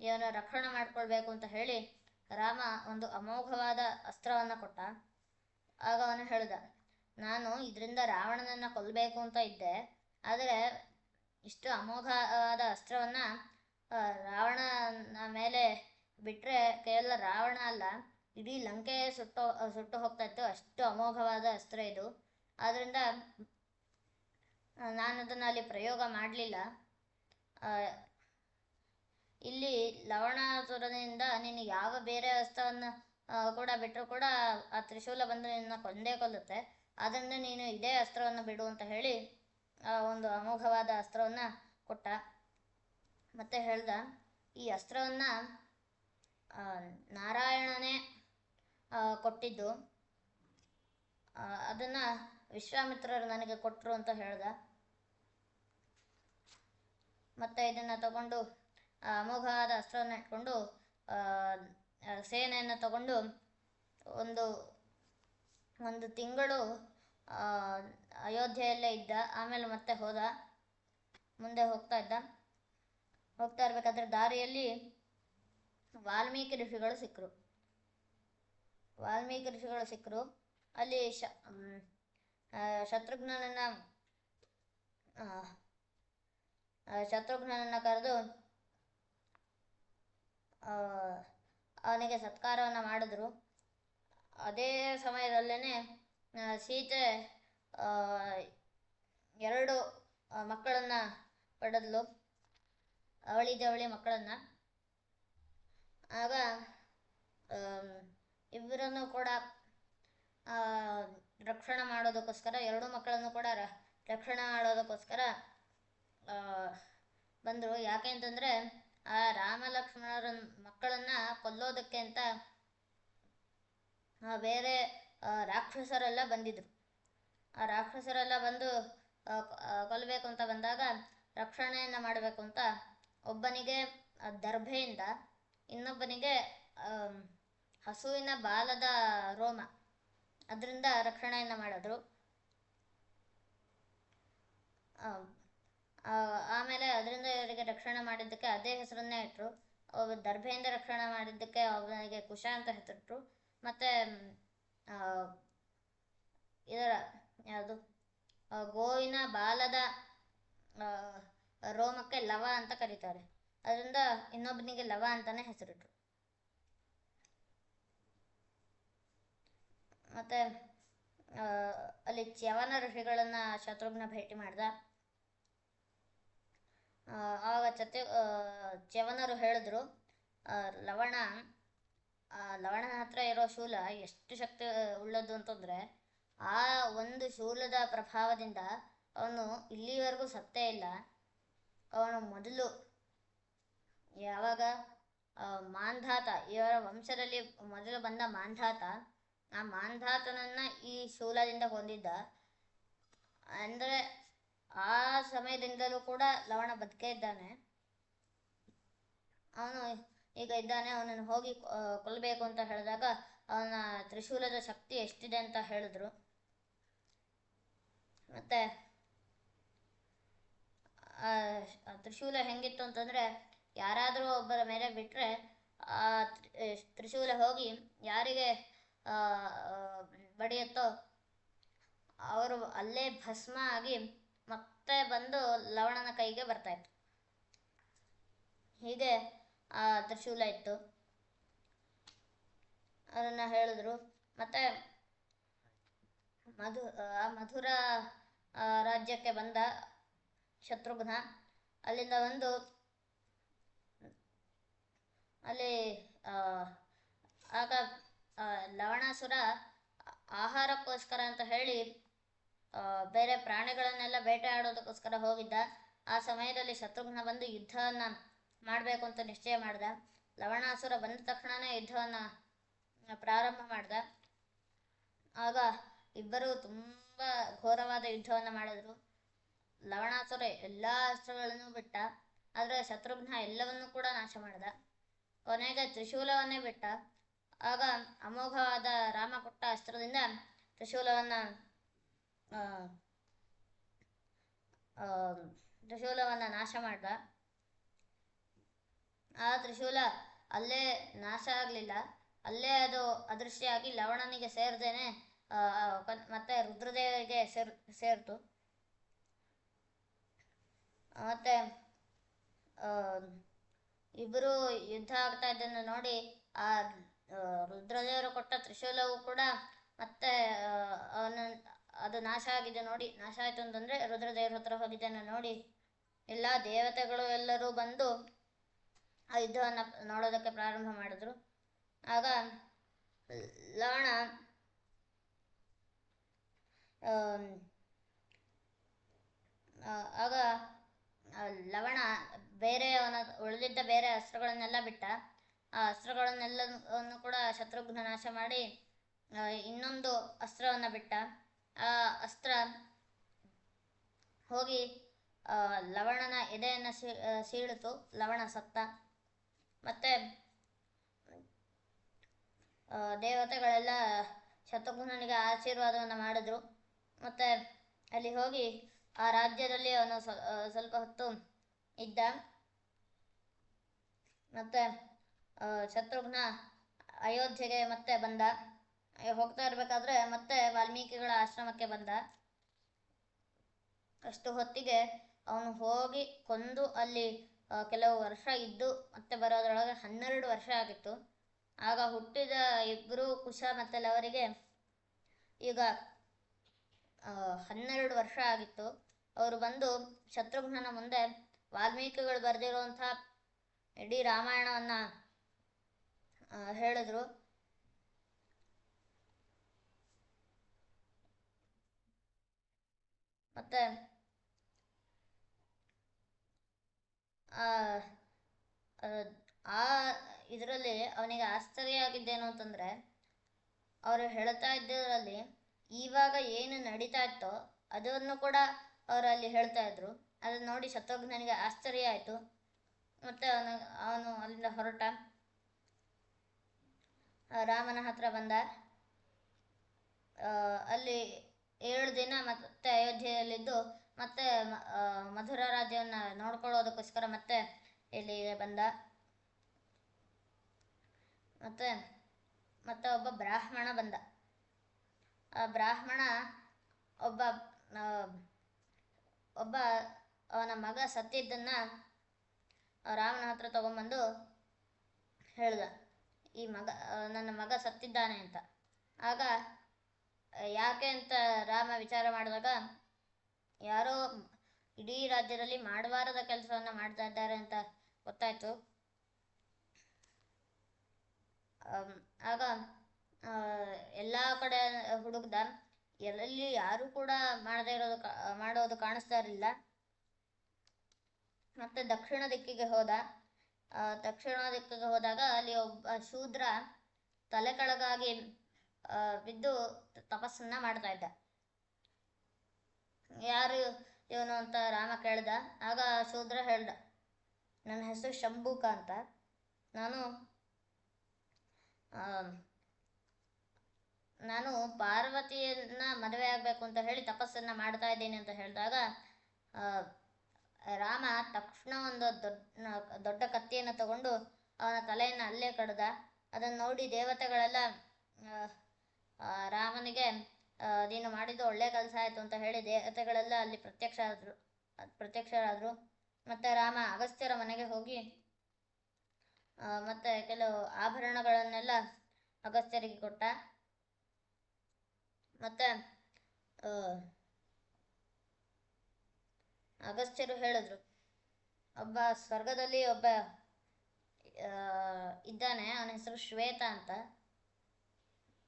ಇವನು ರಕ್ಷಣೆ ಮಾಡ್ಕೊಳ್ಬೇಕು ಅಂತ ಹೇಳಿ ರಾಮ ಒಂದು ಅಮೋಘವಾದ ಅಸ್ತ್ರವನ್ನು ಕೊಟ್ಟ. ಆಗ ಅವನು ಹೇಳ್ದ, ನಾನು ಇದರಿಂದ ರಾವಣನನ್ನು ಕೊಲ್ಲಬೇಕು ಅಂತ ಇದ್ದೆ, ಆದರೆ ಇಷ್ಟು ಅಮೋಘವಾದ ಅಸ್ತ್ರವನ್ನು ರಾವಣನ ಮೇಲೆ ಬಿಟ್ಟರೆ ಕೇವಲ ರಾವಣ ಅಲ್ಲ, ಇಡೀ ಲಂಕೆ ಸುಟ್ಟು ಹೋಗ್ತಾ ಇತ್ತು. ಅಷ್ಟು ಅಮೋಘವಾದ ಅಸ್ತ್ರ ಇದು. ಆದ್ದರಿಂದ ನಾನು ಅದನ್ನು ಅಲ್ಲಿ ಪ್ರಯೋಗ ಮಾಡಲಿಲ್ಲ. ಇಲ್ಲಿ ಲವಣಾಸುರನಿಂದ ನೀನು ಯಾವ ಬೇರೆ ಅಸ್ತ್ರವನ್ನು ಕೂಡ ಬಿಟ್ಟರೂ ಕೂಡ ಆ ತ್ರಿಶೂಲ ಬಂದು ನಿನ್ನ ಕೊಂದೇ ಕೊಲ್ಲುತ್ತೆ. ಆದ್ದರಿಂದ ನೀನು ಇದೇ ಅಸ್ತ್ರವನ್ನು ಬಿಡು ಅಂತ ಹೇಳಿ ಒಂದು ಅಮೋಘವಾದ ಅಸ್ತ್ರವನ್ನು ಕೊಟ್ಟ. ಮತ್ತೆ ಹೇಳ್ದ, ಈ ಅಸ್ತ್ರವನ್ನು ನಾರಾಯಣನೇ ಕೊಟ್ಟಿದ್ದು, ಅದನ್ನು ವಿಶ್ವಾಮಿತ್ರರು ನನಗೆ ಕೊಟ್ಟರು ಅಂತ ಹೇಳ್ದ. ಮತ್ತು ಇದನ್ನು ತಗೊಂಡು ಅಮೋಘವಾದ ಅಸ್ತ್ರವನ್ನು ಇಟ್ಕೊಂಡು ಸೇನೆಯನ್ನು ತಗೊಂಡು ಒಂದು ತಿಂಗಳು ಅಯೋಧ್ಯೆಯಲ್ಲೇ ಇದ್ದ. ಆಮೇಲೆ ಮತ್ತೆ ಮುಂದೆ ಹೋಗ್ತಾ ಇರಬೇಕಾದ್ರೆ ದಾರಿಯಲ್ಲಿ ವಾಲ್ಮೀಕಿ ಋಷಿಗಳು ಸಿಕ್ಕರು. ಅಲ್ಲಿ ಶತ್ರುಘ್ನನನ್ನು ಕರೆದು ಅವನಿಗೆ ಸತ್ಕಾರವನ್ನು ಮಾಡಿದ್ರು. ಅದೇ ಸಮಯದಲ್ಲೇ ಸೀತೆ 2 ಮಕ್ಕಳನ್ನು ಪಡೆದಳು, ಅವಳಿ ಜವಳಿ ಮಕ್ಕಳನ್ನು. ಆಗ ಇಬ್ಬರನ್ನು ಕೂಡ ರಕ್ಷಣೆ ಮಾಡೋದಕ್ಕೋಸ್ಕರ 2 ಮಕ್ಕಳನ್ನು ಕೂಡ ರಕ್ಷಣೆ ಮಾಡೋದಕ್ಕೋಸ್ಕರ ಬಂದರು. ಯಾಕೆ ಅಂತಂದರೆ ಆ ರಾಮ ಲಕ್ಷ್ಮಣರ ಮಕ್ಕಳನ್ನು ಕೊಲ್ಲೋದಕ್ಕೆ ಅಂತ ಬೇರೆ ರಾಕ್ಷಸರೆಲ್ಲ ಬಂದಿದ್ರು. ಆ ರಾಕ್ಷಸರೆಲ್ಲ ಬಂದು ಕೊಲ್ಲಬೇಕು ಅಂತ ಬಂದಾಗ ರಕ್ಷಣೆಯನ್ನು ಮಾಡಬೇಕು ಅಂತ ಒಬ್ಬನಿಗೆ ದರ್ಭೆಯಿಂದ, ಇನ್ನೊಬ್ಬನಿಗೆ ಹಸುವಿನ ಬಾಲದ ರೋಮ, ಅದರಿಂದ ರಕ್ಷಣೆಯನ್ನು ಮಾಡಿದ್ರು. ಆಮೇಲೆ ಅದರಿಂದ ಇವರಿಗೆ ರಕ್ಷಣೆ ಮಾಡಿದ್ದಕ್ಕೆ ಅದೇ ಹೆಸರನ್ನೇ ಇಟ್ಟರು. ದರ್ಭೆಯಿಂದ ರಕ್ಷಣೆ ಮಾಡಿದ್ದಕ್ಕೆ ಅವನಿಗೆ ಕುಶ ಅಂತ ಹೆಸರಿಟ್ರು. ಮತ್ತು ಇದರ ಯಾವುದು ಗೋವಿನ ಬಾಲದ ರೋಮಕ್ಕೆ ಲವ ಅಂತ ಕರೀತಾರೆ. ಅದರಿಂದ ಇನ್ನೊಬ್ಬನಿಗೆ ಲವ ಅಂತಾನೆ ಹೆಸರಿಟ್ರು. ಮತ್ತು ಅಲ್ಲಿ ಚ್ಯವನ ಋಷಿಗಳನ್ನು ಶತ್ರುಘ್ನ ಭೇಟಿ ಮಾಡ್ದ. ಆವಾಗ ಚ್ಯವನರು ಹೇಳಿದ್ರು, ಲವಣನ ಹತ್ರ ಇರೋ ಶೂಲ ಎಷ್ಟು ಶಕ್ತಿ ಉಳ್ಳದ್ದು ಅಂತಂದರೆ, ಆ ಒಂದು ಶೂಲದ ಪ್ರಭಾವದಿಂದ ಅವನು ಇಲ್ಲಿವರೆಗೂ ಸತ್ತೇ ಇಲ್ಲ. ಅವನು ಮೊದಲು ಯಾವಾಗ ಮಾಂಧಾತ, ಇವರ ವಂಶದಲ್ಲಿ ಮೊದಲು ಬಂದ ಮಾಂಧಾತ, ಆ ಮಾಂಧಾತನನ್ನು ಈ ಶೂಲದಿಂದ ಹೊಂದಿದ್ದ. ಅಂದರೆ ಆ ಸಮಯದಿಂದಲೂ ಕೂಡ ಲವಣ ಬದುಕೇ ಇದ್ದಾನೆ. ಅವನು ಈಗ ಇದ್ದಾನೆ, ಅವನನ್ನು ಹೋಗಿ ಕೊಲ್ಲಬೇಕು ಅಂತ ಹೇಳಿದಾಗ ಅವನ ತ್ರಿಶೂಲದ ಶಕ್ತಿ ಎಷ್ಟಿದೆ ಅಂತ ಹೇಳಿದ್ರು. ಮತ್ತು ತ್ರಿಶೂಲ ಹೆಂಗಿತ್ತು ಅಂತಂದರೆ, ಯಾರಾದರೂ ಒಬ್ಬರ ಮೇಲೆ ಬಿಟ್ಟರೆ ಆ ತ್ರಿಶೂಲ ಹೋಗಿ ಯಾರಿಗೆ ಬಡಿಯುತ್ತೋ ಅವರು ಅಲ್ಲೇ ಭಸ್ಮ ಆಗಿ ಮತ್ತೆ ಬಂದು ಲವಣನ ಕೈಗೆ ಬರ್ತಾಯಿತ್ತು. ಹೀಗೆ ಆ ತ್ರಿಶೂಲ ಇತ್ತು, ಅದನ್ನು ಹೇಳಿದ್ರು. ಮತ್ತು ಮಧುರ ರಾಜ್ಯಕ್ಕೆ ಬಂದ ಶತ್ರುಘ್ನ. ಅಲ್ಲಿಂದ ಬಂದು ಅಲ್ಲಿ ಆಗ ಲವಣಾಸುರ ಆಹಾರಕ್ಕೋಸ್ಕರ ಅಂತ ಹೇಳಿ ಬೇರೆ ಪ್ರಾಣಿಗಳನ್ನೆಲ್ಲ ಬೇಟೆ ಆಡೋದಕ್ಕೋಸ್ಕರ ಹೋಗಿದ್ದ. ಆ ಸಮಯದಲ್ಲಿ ಶತ್ರುಘ್ನ ಬಂದು ಯುದ್ಧವನ್ನು ಮಾಡಬೇಕು ಅಂತ ನಿಶ್ಚಯ ಮಾಡ್ದ. ಲವಣಾಸುರ ಬಂದ ತಕ್ಷಣವೇ ಯುದ್ಧವನ್ನು ಪ್ರಾರಂಭ ಮಾಡ್ದ. ಆಗ ಇಬ್ಬರು ತುಂಬ ಘೋರವಾದ ಯುದ್ಧವನ್ನು ಮಾಡಿದ್ರು. ಲವಣಾಸುರ ಎಲ್ಲ ಅಸ್ತ್ರಗಳನ್ನು ಬಿಟ್ಟ, ಆದರೆ ಶತ್ರುಘ್ನ ಎಲ್ಲವನ್ನೂ ಕೂಡ ನಾಶ ಮಾಡ್ದ. ಕೊನೆಗೆ ತ್ರಿಶೂಲವನ್ನೇ ಬಿಟ್ಟ. ಆಗ ಅಮೋಘವಾದ ರಾಮ ಕೊಟ್ಟ ಅಸ್ತ್ರದಿಂದ ತ್ರಿಶೂಲವನ್ನು ನಾಶ ಮಾಡ್ದ. ಆ ತ್ರಿಶೂಲ ಅಲ್ಲೇ ನಾಶ ಆಗಲಿಲ್ಲ, ಅಲ್ಲೇ ಅದು ಅದೃಶ್ಯ ಆಗಿ ಲವಣನಿಗೆ ಸೇರ್ದೇನೆ ಮತ್ತೆ ರುದ್ರದೇವರಿಗೆ ಸೇರ್ತು. ಮತ್ತು ಇಬ್ಬರು ಯುದ್ಧ ಆಗ್ತಾ ಇದ್ದನ್ನು ನೋಡಿ ಆ ರುದ್ರದೇವರು ಕೊಟ್ಟ ತ್ರಿಶೂಲವು ಕೂಡ ಮತ್ತೆ ಅದು ನಾಶ ಆಗಿದೆ ನೋಡಿ, ನಾಶ ಆಯಿತು ಅಂತಂದರೆ ರುದ್ರದೇವ್ರ ಹತ್ರ ಹೋಗಿದ್ದನ್ನು ನೋಡಿ ಎಲ್ಲ ದೇವತೆಗಳು ಎಲ್ಲರೂ ಬಂದು ಆ ಯುದ್ಧವನ್ನು ನೋಡೋದಕ್ಕೆ ಪ್ರಾರಂಭ ಮಾಡಿದ್ರು. ಆಗ ಲವಣ ಬೇರೆ ಉಳಿದಿದ್ದ ಬೇರೆ ಅಸ್ತ್ರಗಳನ್ನೆಲ್ಲ ಬಿಟ್ಟ. ಆ ಅಸ್ತ್ರಗಳನ್ನೆಲ್ಲವನ್ನು ಕೂಡ ಶತ್ರುಘ್ನ ನಾಶ ಮಾಡಿ ಇನ್ನೊಂದು ಅಸ್ತ್ರವನ್ನು ಬಿಟ್ಟ. ಆ ಅಸ್ತ್ರ ಹೋಗಿ ಲವಣನ ಎದೆಯನ್ನು ಸೀಳಿತು. ಲವಣ ಸತ್ತ. ಮತ್ತು ದೇವತೆಗಳೆಲ್ಲ ಶತ್ರುಘ್ನನಿಗೆ ಆಶೀರ್ವಾದವನ್ನು ಮಾಡಿದ್ರು. ಮತ್ತು ಅಲ್ಲಿ ಹೋಗಿ ಆ ರಾಜ್ಯದಲ್ಲಿ ಅವನು ಸ್ವಲ್ಪ ಹೊತ್ತು ಇದ್ದ. ಮತ್ತು ಶತ್ರುಘ್ನ ಅಯೋಧ್ಯೆಗೆ ಮತ್ತೆ ಬಂದ. ಹೋಗ್ತಾ ಇರಬೇಕಾದ್ರೆ ಮತ್ತೆ ವಾಲ್ಮೀಕಿಗಳ ಆಶ್ರಮಕ್ಕೆ ಬಂದ. ಅಷ್ಟು ಹೊತ್ತಿಗೆ ಅವನು ಹೋಗಿ ಕೊಂದು ಅಲ್ಲಿ ಕೆಲವು ವರ್ಷ ಇದ್ದು ಮತ್ತೆ ಬರೋದ್ರೊಳಗೆ 12 ವರ್ಷ ಆಗಿತ್ತು. ಆಗ ಹುಟ್ಟಿದ ಇಬ್ಬರು ಕುಶ ಮತ್ತು ಲವರಿಗೆ ಈಗ 12 ವರ್ಷ ಆಗಿತ್ತು. ಅವರು ಬಂದು ಶತ್ರುಘ್ನನ ಮುಂದೆ ವಾಲ್ಮೀಕಿಗಳು ಬರೆದಿರುವಂಥ ಇಡೀ ರಾಮಾಯಣವನ್ನು ಹೇಳಿದ್ರು. ಮತ್ತು ಇದರಲ್ಲಿ ಅವನಿಗೆ ಆಶ್ಚರ್ಯ ಆಗಿದ್ದೇನು ಅಂತಂದರೆ, ಅವರು ಹೇಳ್ತಾ ಇದ್ದರಲ್ಲಿ ಇವಾಗ ಏನು ನಡೀತಾ ಇತ್ತೋ ಅದನ್ನು ಕೂಡ ಅವರು ಅಲ್ಲಿ ಹೇಳ್ತಾ ಇದ್ರು. ಅದನ್ನು ನೋಡಿ ಶತ್ರುಘ್ನನಿಗೆ ಆಶ್ಚರ್ಯ ಆಯಿತು. ಮತ್ತು ಅವನು ಅಲ್ಲಿಂದ ಹೊರಟ. ರಾಮನ ಹತ್ರ ಬಂದ. ಅಲ್ಲಿ 7 ದಿನ ಮತ್ತೆ ಅಯೋಧ್ಯೆಯಲ್ಲಿದ್ದು ಮತ್ತೆ ಮಧುರ ರಾಜ್ಯವನ್ನು ನೋಡ್ಕೊಳ್ಳೋದಕ್ಕೋಸ್ಕರ ಮತ್ತೆ ಇಲ್ಲಿಗೆ ಬಂದ. ಮತ್ತೆ ಮತ್ತೆ ಒಬ್ಬ ಬ್ರಾಹ್ಮಣ ಬಂದ. ಆ ಬ್ರಾಹ್ಮಣ ಒಬ್ಬ ಒಬ್ಬ ಅವನ ಮಗ ಸತ್ತಿದ್ದನ್ನ ರಾಮನ ಹತ್ರ ತಗೊಂಬಂದು ಹೇಳ್ದ, ಈ ನನ್ನ ಮಗ ಸತ್ತಿದ್ದಾನೆ ಅಂತ. ಆಗ ಯಾಕೆ ಅಂತ ರಾಮ ವಿಚಾರ ಮಾಡಿದಾಗ, ಯಾರೋ ಇಡೀ ರಾಜ್ಯದಲ್ಲಿ ಮಾಡಬಾರದ ಕೆಲಸವನ್ನು ಮಾಡ್ತಾ ಇದ್ದಾರೆ ಅಂತ ಗೊತ್ತಾಯ್ತು. ಆಗ ಎಲ್ಲ ಕಡೆ ಹುಡುಕ್ದ, ಎಲ್ಲೆಲ್ಲಿ ಯಾರೂ ಕೂಡ ಮಾಡದೇ ಮಾಡೋದು ಕಾಣಿಸ್ತಾ ಇರಲಿಲ್ಲ. ಮತ್ತೆ ದಕ್ಷಿಣ ದಿಕ್ಕಿಗೆ ಹೋದ. ದಕ್ಷಿಣ ದಿಕ್ಕಿಗೆ ಹೋದಾಗ ಅಲ್ಲಿ ಒಬ್ಬ ಶೂದ್ರ ತಲೆ ಕೆಳಗಾಗಿ ಬಿದ್ದು ತಪಸ್ಸನ್ನ ಮಾಡ್ತಾ ಇದ್ದ. ಯಾರು ಇವನು ಅಂತ ರಾಮ ಕೇಳ್ದ. ಆಗ ಶೂದ್ರ ಹೇಳ್ದ, ನನ್ನ ಹೆಸರು ಶಂಭೂಕ ಅಂತ, ನಾನು ಪಾರ್ವತಿಯನ್ನ ಮದುವೆ ಆಗಬೇಕು ಅಂತ ಹೇಳಿ ತಪಸ್ಸನ್ನ ಮಾಡ್ತಾ ಇದ್ದೀನಿ ಅಂತ ಹೇಳಿದಾಗ ರಾಮ ತಕ್ಷಣ ಒಂದು ದೊಡ್ಡ ಕತ್ತಿಯನ್ನು ತಗೊಂಡು ಅವನ ತಲೆಯನ್ನು ಅಲ್ಲೇ ಕಡ್ದ. ಅದನ್ನು ನೋಡಿ ದೇವತೆಗಳೆಲ್ಲ ರಾಮನಿಗೆ ನೀನು ಮಾಡಿದ್ದು ಒಳ್ಳೆ ಕೆಲಸ ಆಯಿತು ಅಂತ ಹೇಳಿ ದೇವತೆಗಳೆಲ್ಲ ಅಲ್ಲಿ ಪ್ರತ್ಯಕ್ಷರಾದರು. ಮತ್ತು ರಾಮ ಅಗಸ್ತ್ಯರ ಮನೆಗೆ ಹೋಗಿ ಮತ್ತು ಕೆಲವು ಆಭರಣಗಳನ್ನೆಲ್ಲ ಅಗಸ್ತ್ಯರಿಗೆ ಕೊಟ್ಟ. ಮತ್ತು ಅಗಸ್ತ್ಯರು ಹೇಳಿದ್ರು, ಒಬ್ಬ ಸ್ವರ್ಗದಲ್ಲಿ ಒಬ್ಬ ಇದ್ದಾನೆ, ಅವನ ಹೆಸರು ಶ್ವೇತ ಅಂತ.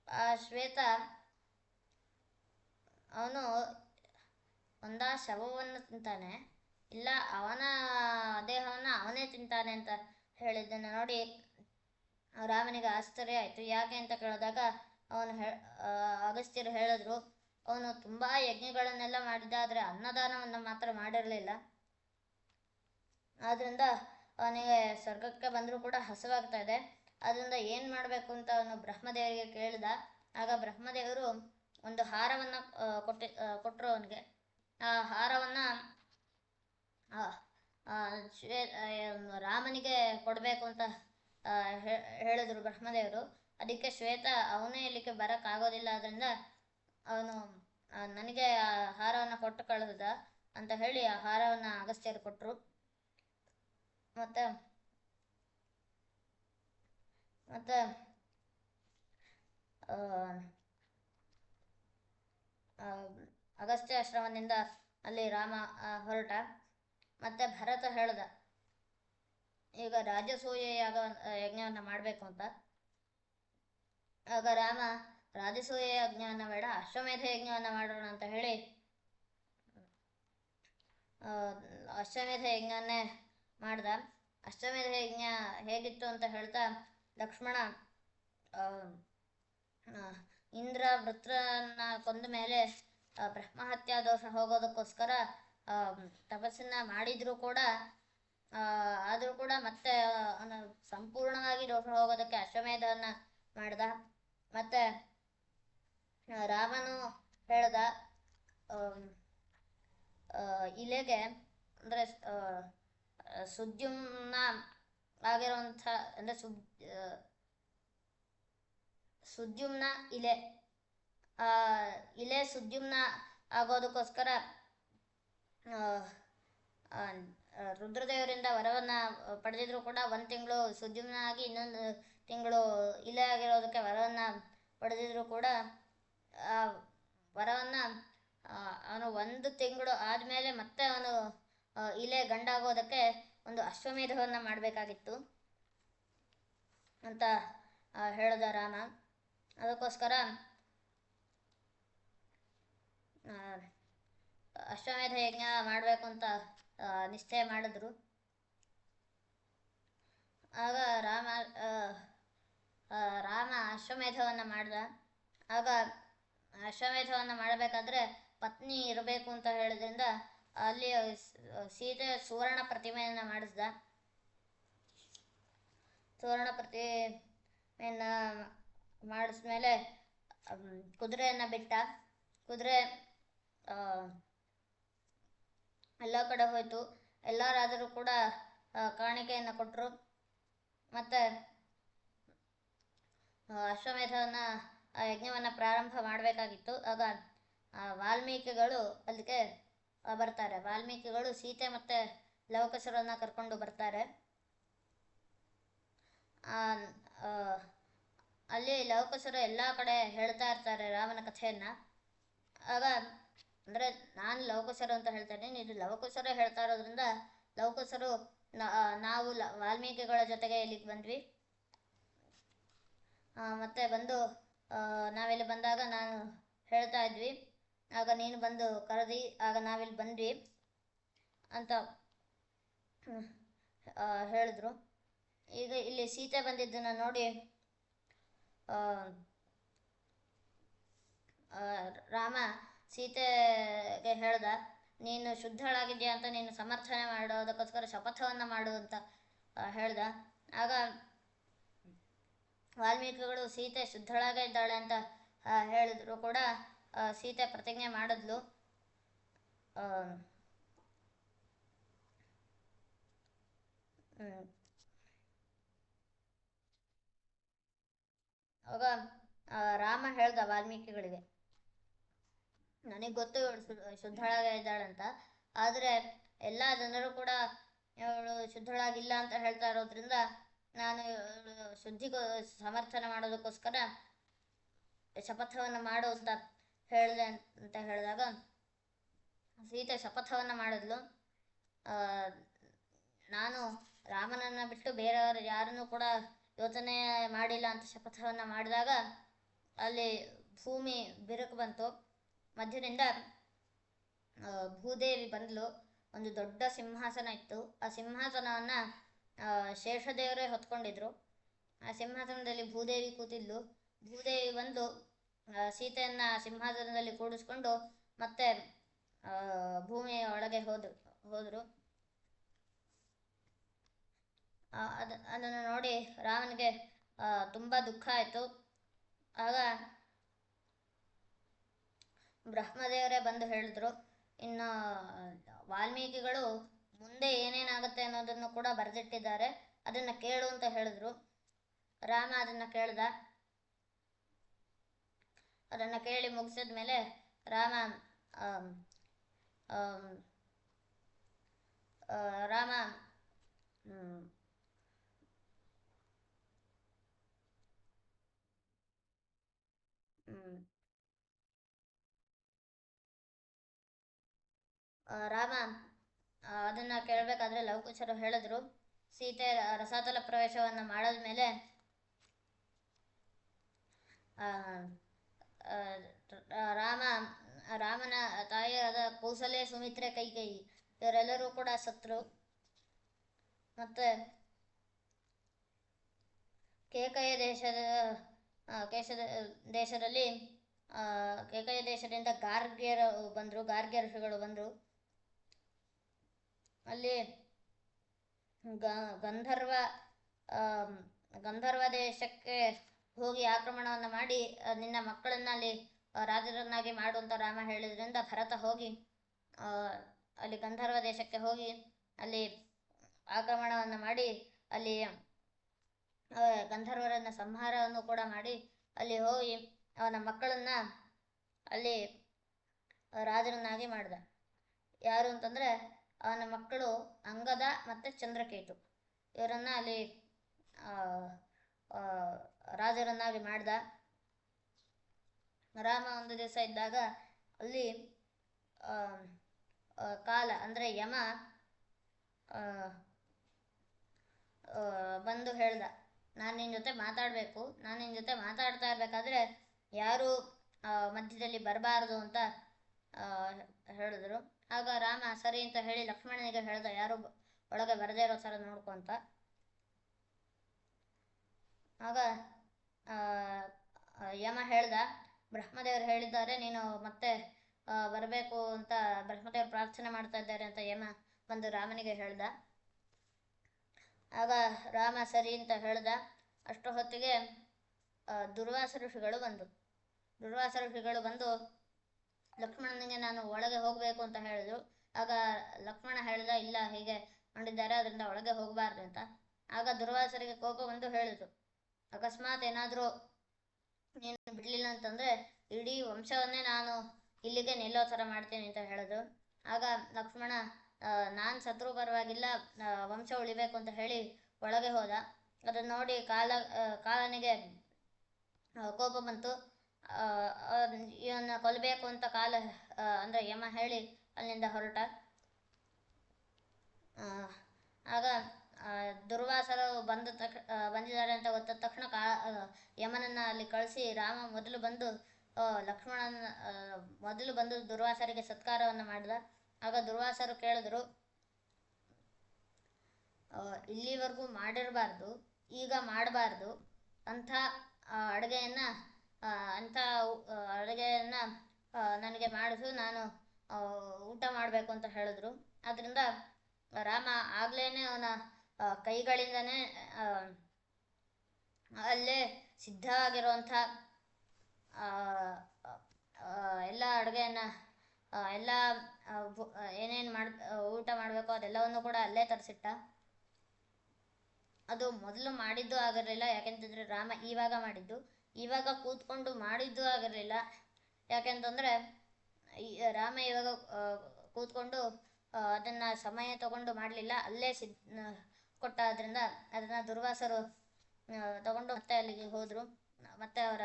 ಆ ಶ್ವೇತ ಅವನು ಒಂದಾ ಶವವನ್ನು ತಿಂತಾನೆ, ಇಲ್ಲ ಅವನ ದೇಹವನ್ನು ಅವನೇ ತಿಂತಾನೆ ಅಂತ ಹೇಳಿದ್ದನ್ನು ನೋಡಿ ರಾಮನಿಗೆ ಆಶ್ಚರ್ಯ ಆಯಿತು. ಯಾಕೆ ಅಂತ ಕೇಳಿದಾಗ ಅಗಸ್ತ್ಯರು ಹೇಳಿದ್ರು, ಅವನು ತುಂಬ ಯಜ್ಞಗಳನ್ನೆಲ್ಲ ಮಾಡಿದ್ದ, ಆದರೆ ಅನ್ನದಾನವನ್ನು ಮಾತ್ರ ಮಾಡಿರಲಿಲ್ಲ. ಆದ್ದರಿಂದ ಅವನಿಗೆ ಸ್ವರ್ಗಕ್ಕೆ ಬಂದರೂ ಕೂಡ ಹಸಿವಾಗ್ತಾ ಇದೆ. ಅದರಿಂದ ಏನು ಮಾಡಬೇಕು ಅಂತ ಅವನು ಬ್ರಹ್ಮದೇವರಿಗೆ ಕೇಳಿದ. ಆಗ ಬ್ರಹ್ಮದೇವರು ಒಂದು ಹಾರವನ್ನು ಕೊಟ್ಟರು ಅವನಿಗೆ. ಆ ಹಾರವನ್ನು ರಾಮನಿಗೆ ಕೊಡಬೇಕು ಅಂತ ಹೇಳಿದ್ರು ಬ್ರಹ್ಮದೇವರು. ಅದಕ್ಕೆ ಶ್ವೇತ ಅವನೇ ಇಲ್ಲಿಗೆ ಬರೋಕ್ಕಾಗೋದಿಲ್ಲ, ಅದರಿಂದ ಅವನು ನನಗೆ ಆ ಹಾರವನ್ನು ಕೊಟ್ಟು ಕಳಿಸ್ದ ಅಂತ ಹೇಳಿ ಆ ಹಾರವನ್ನು ಅಗಸ್ತ್ಯರು ಕೊಟ್ಟರು. ಮತ್ತು ಅಗಸ್ತ್ಯ ಆಶ್ರಮದಿಂದ ಅಲ್ಲಿ ರಾಮ ಹೊರಟ. ಮತ್ತು ಭರತ ಹೇಳ್ದ, ಈಗ ರಾಜಸೂಯ ಯಜ್ಞವನ್ನು ಮಾಡಬೇಕು ಅಂತ. ಆಗ ರಾಮ ರಾಜಸೂಯ ಯಜ್ಞವನ್ನು ಬೇಡ, ಅಶ್ವಮೇಧ ಯಜ್ಞವನ್ನು ಮಾಡೋಣ ಅಂತ ಹೇಳಿ ಅಶ್ವಮೇಧ ಯಜ್ಞವನ್ನೇ ಮಾಡ್ದ. ಅಶ್ವಮೇಧ ಯಜ್ಞ ಹೇಗಿತ್ತು ಅಂತ ಹೇಳ್ತಾ ಲಕ್ಷ್ಮಣ ಇಂದ್ರ ವೃತ್ರನ ಕೊಂದ ಮೇಲೆ ಬ್ರಹ್ಮಹತ್ಯಾ ದೋಷ ಹೋಗೋದಕ್ಕೋಸ್ಕರ ತಪಸ್ಸನ್ನ ಮಾಡಿದರೂ ಕೂಡ ಆದರೂ ಕೂಡ ಮತ್ತೆ ಸಂಪೂರ್ಣವಾಗಿ ದೋಷ ಹೋಗೋದಕ್ಕೆ ಅಶ್ವಮೇಧವನ್ನು ಮಾಡ್ದ. ಮತ್ತು ರಾಮನು ಹೇಳ್ದ, ಇಲೆಗೆ ಅಂದರೆ ಸುದ್ಯುಮ್ನ ಆಗಿರುವಂಥ ಅಂದರೆ ಸುದ್ಯುಮ್ನ ಇಲೆ ಸುದ್ಯುಮ್ನ ಆಗೋದಕ್ಕೋಸ್ಕರ ರುದ್ರದೇವರಿಂದ ವರವನ್ನು ಪಡೆದಿದ್ರು ಕೂಡ 1 ತಿಂಗಳು ಸುದ್ಯುಮ್ನ ಆಗಿ ಇನ್ನೊಂದು ತಿಂಗಳು ಇಲೆ ಆಗಿರೋದಕ್ಕೆ ವರವನ್ನು ಪಡೆದಿದ್ರು ಕೂಡ ಆ ವರವನ್ನು ಅವನು 1 ತಿಂಗಳು ಆದಮೇಲೆ ಮತ್ತೆ ಅವನು ಇಲೆ ಗಂಡಾಗೋದಕ್ಕೆ ಒಂದು ಅಶ್ವಮೇಧವನ್ನು ಮಾಡಬೇಕಾಗಿತ್ತು ಅಂತ ಹೇಳ್ದ ರಾಮ. ಅದಕ್ಕೋಸ್ಕರ ಅಶ್ವಮೇಧ ಯಜ್ಞ ಮಾಡಬೇಕು ಅಂತ ನಿಶ್ಚಯ ಮಾಡಿದ್ರು. ಆಗ ರಾಮ ಅಶ್ವಮೇಧವನ್ನು ಮಾಡ್ದ. ಆಗ ಅಶ್ವಮೇಧವನ್ನು ಮಾಡಬೇಕಾದ್ರೆ ಪತ್ನಿ ಇರಬೇಕು ಅಂತ ಹೇಳಿದ್ರಿಂದ ಅಲ್ಲಿ ಸೀತೆ ಸುವರ್ಣ ಪ್ರತಿಮೆಯನ್ನು ಮಾಡಿಸ್ದ. ಸುವರ್ಣ ಪ್ರತಿಮೆಯನ್ನು ಮಾಡಿಸ್ಮೇಲೆ ಕುದುರೆಯನ್ನು ಬಿಟ್ಟ. ಕುದುರೆ ಎಲ್ಲ ಕಡೆ ಹೋಯಿತು. ಎಲ್ಲ ರಾಜರು ಕೂಡ ಕಾಣಿಕೆಯನ್ನು ಕೊಟ್ಟರು. ಮತ್ತು ಅಶ್ವಮೇಧವನ್ನು ಯಜ್ಞವನ್ನು ಪ್ರಾರಂಭ ಮಾಡಬೇಕಾಗಿತ್ತು. ಆಗ ವಾಲ್ಮೀಕಿಗಳು ಅಲ್ಲಿಗೆ ಬರ್ತಾರೆ. ವಾಲ್ಮೀಕಿಗಳು ಸೀತೆ ಮತ್ತು ಲವಕುಶರನ್ನು ಕರ್ಕೊಂಡು ಬರ್ತಾರೆ. ಅಲ್ಲಿ ಲವಕುಶರು ಎಲ್ಲ ಕಡೆ ಹೇಳ್ತಾ ಇರ್ತಾರೆ ರಾಮನ ಕಥೆಯನ್ನು. ಆಗ ಅಂದರೆ ನಾನು ಲವಕುಶರು ಅಂತ ಹೇಳ್ತೇನೆ, ಇದು ಲವಕುಶರೇ ಹೇಳ್ತಾ ಇರೋದ್ರಿಂದ ಲವಕುಶರು ನಾವು ವಾಲ್ಮೀಕಿಗಳ ಜೊತೆಗೆ ಇಲ್ಲಿಗೆ ಬಂದ್ವಿ. ಮತ್ತೆ ಬಂದು ನಾವಿಲ್ಲಿ ಬಂದಾಗ ನಾನು ಹೇಳ್ತಾ ಇದ್ವಿ, ಆಗ ನೀನು ಬಂದು ಕರೆದಿ, ಆಗ ನಾವಿಲ್ಲಿ ಬಂದ್ವಿ ಅಂತ ಹೇಳಿದ್ರು. ಈಗ ಇಲ್ಲಿ ಸೀತೆ ಬಂದಿದ್ದನ್ನು ನೋಡಿ ರಾಮ ಸೀತೆಗೆ ಹೇಳ್ದ, ನೀನು ಶುದ್ಧಳಾಗಿದ್ಯಾ ಅಂತ ನೀನು ಸಮರ್ಥನೆ ಮಾಡೋದಕ್ಕೋಸ್ಕರ ಶಪಥವನ್ನು ಮಾಡು ಅಂತ ಹೇಳ್ದ. ಆಗ ವಾಲ್ಮೀಕಿಗಳು ಸೀತೆ ಶುದ್ಧಳಾಗೇ ಇದ್ದಾಳೆ ಅಂತ ಹೇಳಿದ್ರು ಕೂಡ ಸೀತೆ ಪ್ರತಿಜ್ಞೆ ಮಾಡಿದ್ಲು. ಆಗ ರಾಮ ಹೇಳ್ದ ವಾಲ್ಮೀಕಿಗಳಿಗೆ, ನನಗೆ ಗೊತ್ತು ಇವಳು ಶುದ್ಧಳಾಗೇ ಇದ್ದಾಳಂತ, ಆದರೆ ಎಲ್ಲ ಜನರು ಕೂಡ ಇವಳು ಶುದ್ಧಳಾಗಿಲ್ಲ ಅಂತ ಹೇಳ್ತಾ ಇರೋದ್ರಿಂದ ನಾನು ಶುದ್ಧಿಗೋ ಸಮರ್ಥನೆ ಮಾಡೋದಕ್ಕೋಸ್ಕರ ಶಪಥವನ್ನು ಮಾಡು ಅಂತ ಹೇಳಿದೆ ಅಂತ ಹೇಳಿದಾಗ ಸೀತೆ ಶಪಥವನ್ನು ಮಾಡಿದ್ಲು. ನಾನು ರಾಮನನ್ನು ಬಿಟ್ಟು ಬೇರೆಯವರು ಯಾರನ್ನೂ ಕೂಡ ಯೋಚನೆ ಮಾಡಿಲ್ಲ ಅಂತ ಶಪಥವನ್ನು ಮಾಡಿದಾಗ ಅಲ್ಲಿ ಭೂಮಿ ಬಿರುಕು ಬಂತು. ಮಧ್ಯದಿಂದ ಭೂದೇವಿ ಬಂದಳು. ಒಂದು ದೊಡ್ಡ ಸಿಂಹಾಸನ ಇತ್ತು. ಆ ಸಿಂಹಾಸನವನ್ನು ಶೇಷದೇವರೇ ಹೊತ್ಕೊಂಡಿದ್ರು. ಆ ಸಿಂಹಾಸನದಲ್ಲಿ ಭೂದೇವಿ ಕೂತಿದ್ಲು. ಭೂದೇವಿ ಬಂದು ಸೀತೆಯನ್ನು ಸಿಂಹಾಸನದಲ್ಲಿ ಕೂಡಿಸ್ಕೊಂಡು ಮತ್ತೆ ಭೂಮಿಯ ಒಳಗೆ ಹೋದರು. ಅದನ್ನು ನೋಡಿ ರಾಮನಿಗೆ ತುಂಬ ದುಃಖ ಆಯಿತು. ಆಗ ಬ್ರಹ್ಮದೇವರೇ ಬಂದು ಹೇಳಿದ್ರು, ಇನ್ನು ವಾಲ್ಮೀಕಿಗಳು ಮುಂದೆ ಏನೇನಾಗುತ್ತೆ ಅನ್ನೋದನ್ನು ಕೂಡ ಬರೆದಿಟ್ಟಿದ್ದಾರೆ, ಅದನ್ನು ಕೇಳು ಅಂತ ಹೇಳಿದ್ರು. ರಾಮ ಅದನ್ನು ಕೇಳ್ದ. ಅದನ್ನು ಕೇಳಿ ಮುಗಿಸಿದ ಮೇಲೆ ರಾಮ ರಾಮ ರಾಮ ಅದನ್ನು ಕೇಳಬೇಕಾದ್ರೆ ಲವಕುಶರು ಹೇಳಿದ್ರು, ಸೀತೆ ರಸಾತಲ ಪ್ರವೇಶವನ್ನು ಮಾಡಿದ್ಮೇಲೆ ರಾಮನ ತಾಯಿಯಾದ ಕೌಸಲ್ಯ, ಸುಮಿತ್ರೆ, ಕೈಕೇಯಿ ಇವರೆಲ್ಲರೂ ಕೂಡ ಸತ್ರು. ಮತ್ತು ಕೇಕಯ ದೇಶದಲ್ಲಿ ಕೇಕಯ ದೇಶದಿಂದ ಗಾರ್ಗ್ಯ ಋಷಿಗಳು ಬಂದರು. ಅಲ್ಲಿ ಗಂಧರ್ವ ದೇಶಕ್ಕೆ ಹೋಗಿ ಆಕ್ರಮಣವನ್ನು ಮಾಡಿ ನಿನ್ನ ಮಕ್ಕಳನ್ನ ಅಲ್ಲಿ ರಾಜರನ್ನಾಗಿ ಮಾಡುವಂತ ರಾಮ ಹೇಳಿದ್ರಿಂದ ಭರತ ಹೋಗಿ ಅಲ್ಲಿ ಗಂಧರ್ವ ದೇಶಕ್ಕೆ ಹೋಗಿ ಅಲ್ಲಿ ಆಕ್ರಮಣವನ್ನು ಮಾಡಿ ಅಲ್ಲಿ ಗಂಧರ್ವರನ್ನ ಸಂಹಾರವನ್ನು ಕೂಡ ಮಾಡಿ ಅಲ್ಲಿ ಹೋಗಿ ಅವನ ಮಕ್ಕಳನ್ನ ಅಲ್ಲಿ ರಾಜರನ್ನಾಗಿ ಮಾಡಿದ. ಯಾರು ಅಂತಂದರೆ ಅವನ ಮಕ್ಕಳು ಅಂಗದ ಮತ್ತು ಚಂದ್ರಕೇತು, ಇವರನ್ನು ಅಲ್ಲಿ ರಾಜರನ್ನಾಗಿ ಮಾಡ್ದ. ರಾಮ ಒಂದು ದಿವಸ ಇದ್ದಾಗ ಅಲ್ಲಿ ಕಾಲ ಅಂದರೆ ಯಮ ಬಂದು ಹೇಳ್ದ, ನಾನು ನಿನ್ನ ಜೊತೆ ಮಾತಾಡಬೇಕು, ನಾನು ನಿನ್ನ ಜೊತೆ ಮಾತಾಡ್ತಾ ಇರಬೇಕಾದ್ರೆ ಯಾರು ಮಧ್ಯದಲ್ಲಿ ಬರಬಾರ್ದು ಅಂತ ಹೇಳಿದ್ರು. ಆಗ ರಾಮ ಸರಿ ಅಂತ ಹೇಳಿ ಲಕ್ಷ್ಮಣನಿಗೆ ಹೇಳ್ದ, ಯಾರು ಒಳಗೆ ಬರದೇ ಇರೋ ಥರ ನೋಡ್ಕೊ ಅಂತ. ಆಗ ಯಮ ಹೇಳ್ದ, ಬ್ರಹ್ಮದೇವರು ಹೇಳಿದ್ದಾರೆ ನೀನು ಮತ್ತೆ ಬರಬೇಕು ಅಂತ ಬ್ರಹ್ಮದೇವರು ಪ್ರಾರ್ಥನೆ ಮಾಡ್ತಾ ಇದ್ದಾರೆ ಅಂತ ಯಮ ಬಂದು ರಾಮನಿಗೆ ಹೇಳ್ದ. ಆಗ ರಾಮ ಸರಿ ಅಂತ ಹೇಳ್ದ. ಅಷ್ಟು ಹೊತ್ತಿಗೆ ದುರ್ವಾಸ ಋಷಿಗಳು ಬಂದರು. ದುರ್ವಾಸ ಋಷಿಗಳು ಬಂದು ಲಕ್ಷ್ಮಣನಿಗೆ ನಾನು ಒಳಗೆ ಹೋಗಬೇಕು ಅಂತ ಹೇಳಿದ್ರು. ಆಗ ಲಕ್ಷ್ಮಣ ಹೇಳಿದ, ಇಲ್ಲ, ಹೀಗೆ ಮಾಡಿದ್ದಾರೆ, ಅದರಿಂದ ಒಳಗೆ ಹೋಗಬಾರ್ದು ಅಂತ. ಆಗ ದುರ್ವಾಸರಿಗೆ ಕೋಪ ಬಂದು ಹೇಳಿದ್ರು, ಅಕಸ್ಮಾತ್ ಏನಾದರೂ ನೀನು ಬಿಡಲಿಲ್ಲ ಅಂತಂದರೆ ಇಡೀ ವಂಶವನ್ನೇ ನಾನು ಇಲ್ಲಿಗೆ ನಿಲ್ಲೋ ಥರ ಮಾಡ್ತೀನಿ ಅಂತ ಹೇಳಿದ್ರು. ಆಗ ಲಕ್ಷ್ಮಣ, ನಾನು ಸತ್ರು ಪರವಾಗಿಲ್ಲ, ವಂಶ ಉಳಿಬೇಕು ಅಂತ ಹೇಳಿ ಒಳಗೆ ಹೋದ. ಅದನ್ನು ನೋಡಿ ಕಾಲನಿಗೆ ಕೋಪ ಬಂತು. ಇವನ್ನ ಕೊಲ್ಲಬೇಕು ಅಂತ ಅಂದರೆ ಯಮ ಹೇಳಿ ಅಲ್ಲಿಂದ ಹೊರಟ. ಆಗ ದುರ್ವಾಸರು ಬಂದಿದ್ದಾರೆ ಅಂತ ಗೊತ್ತಾದ ತಕ್ಷಣ ಯಮನನ್ನು ಅಲ್ಲಿ ಕಳಿಸಿ ರಾಮ ಮೊದಲು ಬಂದು ದುರ್ವಾಸರಿಗೆ ಸತ್ಕಾರವನ್ನು ಮಾಡಿದ. ಆಗ ದುರ್ವಾಸರು ಕೇಳಿದ್ರು, ಇಲ್ಲಿವರೆಗೂ ಮಾಡಿರಬಾರ್ದು, ಈಗ ಮಾಡಬಾರ್ದು ಅಂಥ ಅಡುಗೆಯನ್ನು ನನಗೆ ಮಾಡಿಸು, ನಾನು ಊಟ ಮಾಡಬೇಕು ಅಂತ ಹೇಳಿದ್ರು. ಆದ್ದರಿಂದ ರಾಮ ಆಗ್ಲೇ ಅವನ ಕೈಗಳಿಂದನೇ ಅಲ್ಲೇ ಸಿದ್ಧವಾಗಿರುವಂಥ ಎಲ್ಲ ಅಡುಗೆಯನ್ನು ಎಲ್ಲ ಏನೇನು ಊಟ ಮಾಡಬೇಕೋ ಅದೆಲ್ಲವನ್ನು ಕೂಡ ಅಲ್ಲೇ ತರಿಸಿಟ್ಟ. ಅದು ಮೊದಲು ಮಾಡಿದ್ದು ಆಗಿರಲಿಲ್ಲ, ಯಾಕೆಂತಂದರೆ ರಾಮ ಇವಾಗ ಮಾಡಿದ್ದು. ಇವಾಗ ಕೂತ್ಕೊಂಡು ಮಾಡಿದ್ದು ಆಗಿರಲಿಲ್ಲ, ಯಾಕೆಂತಂದರೆ ರಾಮ ಇವಾಗ ಕೂತ್ಕೊಂಡು ಅದನ್ನು ಸಮಯ ತಗೊಂಡು ಮಾಡಲಿಲ್ಲ, ಅಲ್ಲೇ ಕೊಟ್ಟಾದ್ರಿಂದ ಅದನ್ನು ದುರ್ವಾಸರು ತಗೊಂಡು ಮತ್ತೆ ಅಲ್ಲಿಗೆ ಹೋದರು, ಮತ್ತೆ ಅವರ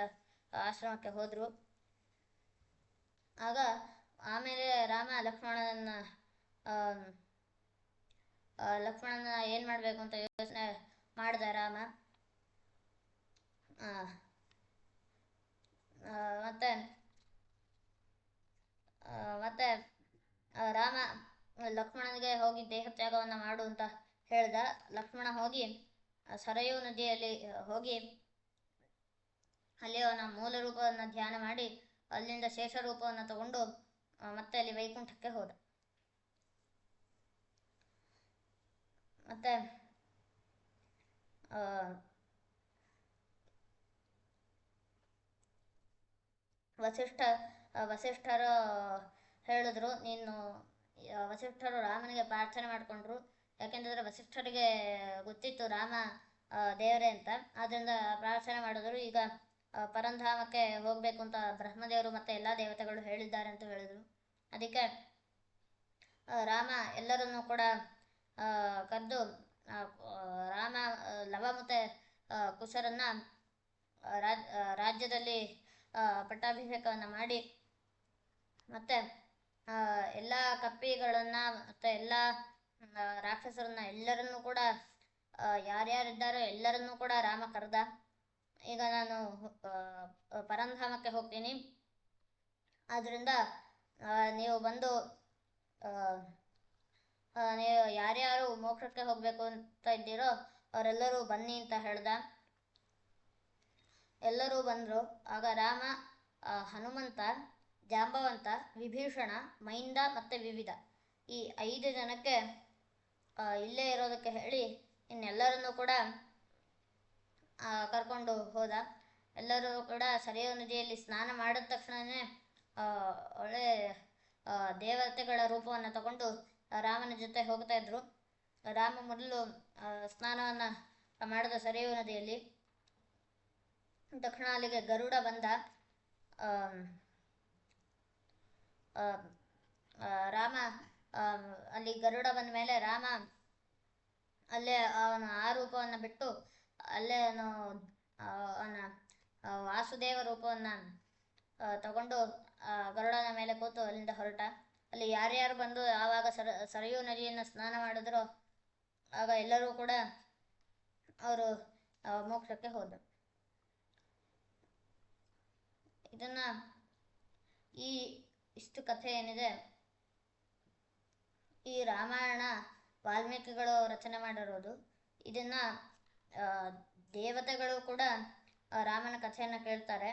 ಆಶ್ರಮಕ್ಕೆ ಹೋದರು. ಆಮೇಲೆ ರಾಮ ಲಕ್ಷ್ಮಣನ ಏನು ಮಾಡಬೇಕು ಅಂತ ಯೋಚನೆ ಮಾಡಿದ ರಾಮ. ಮತ್ತೆ ರಾಮ ಲಕ್ಷ್ಮಣನಿಗೆ ಹೋಗಿ ದೇಹತ್ಯಾಗವನ್ನು ಮಾಡು ಅಂತ ಹೇಳ್ದ. ಲಕ್ಷ್ಮಣ ಹೋಗಿ ಸರಯೂ ನದಿಯಲ್ಲಿ ಹೋಗಿ ಅಲ್ಲಿ ಅವನ ಮೂಲ ರೂಪವನ್ನು ಧ್ಯಾನ ಮಾಡಿ ಅಲ್ಲಿಂದ ಶೇಷ ರೂಪವನ್ನು ತಗೊಂಡು ಮತ್ತೆ ಅಲ್ಲಿ ವೈಕುಂಠಕ್ಕೆ ಹೋದ. ಮತ್ತೆ ವಸಿಷ್ಠರು ಹೇಳಿದ್ರು, ವಸಿಷ್ಠರು ರಾಮನಿಗೆ ಪ್ರಾರ್ಥನೆ ಮಾಡಿಕೊಂಡ್ರು. ಯಾಕೆಂತಂದರೆ ವಸಿಷ್ಠರಿಗೆ ಗೊತ್ತಿತ್ತು ರಾಮ ದೇವರೇ ಅಂತ, ಆದ್ದರಿಂದ ಪ್ರಾರ್ಥನೆ ಮಾಡಿದ್ರು. ಈಗ ಪರಂಧಾಮಕ್ಕೆ ಹೋಗಬೇಕು ಅಂತ ಬ್ರಹ್ಮದೇವರು ಮತ್ತು ಎಲ್ಲ ದೇವತೆಗಳು ಹೇಳಿದ್ದಾರೆ ಅಂತ ಹೇಳಿದರು. ಅದಕ್ಕೆ ರಾಮ ಎಲ್ಲರನ್ನೂ ಕೂಡ ಕರೆದು ರಾಮ ಲವ ಮತ್ತು ಕುಶರನ್ನು ರಾಜ್ಯದಲ್ಲಿ ಪಟ್ಟಾಭಿಷೇಕವನ್ನು ಮಾಡಿ ಮತ್ತು ಎಲ್ಲ ಕಪ್ಪಿಗಳನ್ನು ಮತ್ತು ಎಲ್ಲ ರಾಕ್ಷಸರನ್ನ ಎಲ್ಲರನ್ನೂ ಕೂಡ ಯಾರ್ಯಾರಿದ್ದಾರೋ ಎಲ್ಲರನ್ನೂ ಕೂಡ ರಾಮ ಕರೆದ. ಈಗ ನಾನು ಪರಂಧಾಮಕ್ಕೆ ಹೋಗ್ತೀನಿ, ಆದ್ದರಿಂದ ನೀವು ಬಂದು ನೀವು ಯಾರ್ಯಾರು ಮೋಕ್ಷಕ್ಕೆ ಹೋಗಬೇಕು ಅಂತ ಇದ್ದೀರೋ ಅವರೆಲ್ಲರೂ ಬನ್ನಿ ಅಂತ ಹೇಳ್ದ. ಎಲ್ಲರೂ ಬಂದರು. ಆಗ ರಾಮ, ಹನುಮಂತ, ಜಾಂಬವಂತ, ವಿಭೀಷಣ, ಮೈಂದ ಮತ್ತು ವಿವಿಧ ಈ 5 ಜನಕ್ಕೆ ಇಲ್ಲೇ ಇರೋದಕ್ಕೆ ಹೇಳಿ ಇನ್ನೆಲ್ಲರನ್ನೂ ಕೂಡ ಕರ್ಕೊಂಡು ಹೋದ. ಎಲ್ಲರೂ ಕೂಡ ಸರಿಯೋ ನದಿಯಲ್ಲಿ ಸ್ನಾನ ಮಾಡಿದ ತಕ್ಷಣವೇ ಒಳ್ಳೆ ದೇವತೆಗಳ ರೂಪವನ್ನು ತಗೊಂಡು ರಾಮನ ಜೊತೆ ಹೋಗ್ತಾ ಇದ್ರು. ರಾಮ ಮೊದಲು ಸ್ನಾನವನ್ನು ಮಾಡಿದ ಸರಿಯೋ ನದಿಯಲ್ಲಿ. ತಕ್ಷಣ ಅಲ್ಲಿಗೆ ಗರುಡ ಬಂದ. ರಾಮ ಅಲ್ಲಿ ಗರುಡ ಬಂದ ಮೇಲೆ ರಾಮ ಅಲ್ಲೇ ಅವನ ಆ ರೂಪವನ್ನು ಬಿಟ್ಟು ಅಲ್ಲೇ ಅವನ ವಾಸುದೇವ ರೂಪವನ್ನು ತಗೊಂಡು ಗರುಡನ ಮೇಲೆ ಕೂತು ಅಲ್ಲಿಂದ ಹೊರಟ. ಅಲ್ಲಿ ಯಾರ್ಯಾರು ಬಂದು ಆವಾಗ ಸರಿಯೂ ನದಿಯನ್ನು ಸ್ನಾನ ಮಾಡಿದ್ರೋ ಆಗ ಎಲ್ಲರೂ ಕೂಡ ಅವರು ಮೋಕ್ಷಕ್ಕೆ ಹೋದರು. ಇದನ್ನು ಇಷ್ಟು ಕಥೆ ಏನಿದೆ, ಈ ರಾಮಾಯಣ ವಾಲ್ಮೀಕಿಗಳು ರಚನೆ ಮಾಡಿರೋದು. ಇದನ್ನು ದೇವತೆಗಳು ಕೂಡ ರಾಮನ ಕಥೆಯನ್ನು ಕೇಳ್ತಾರೆ.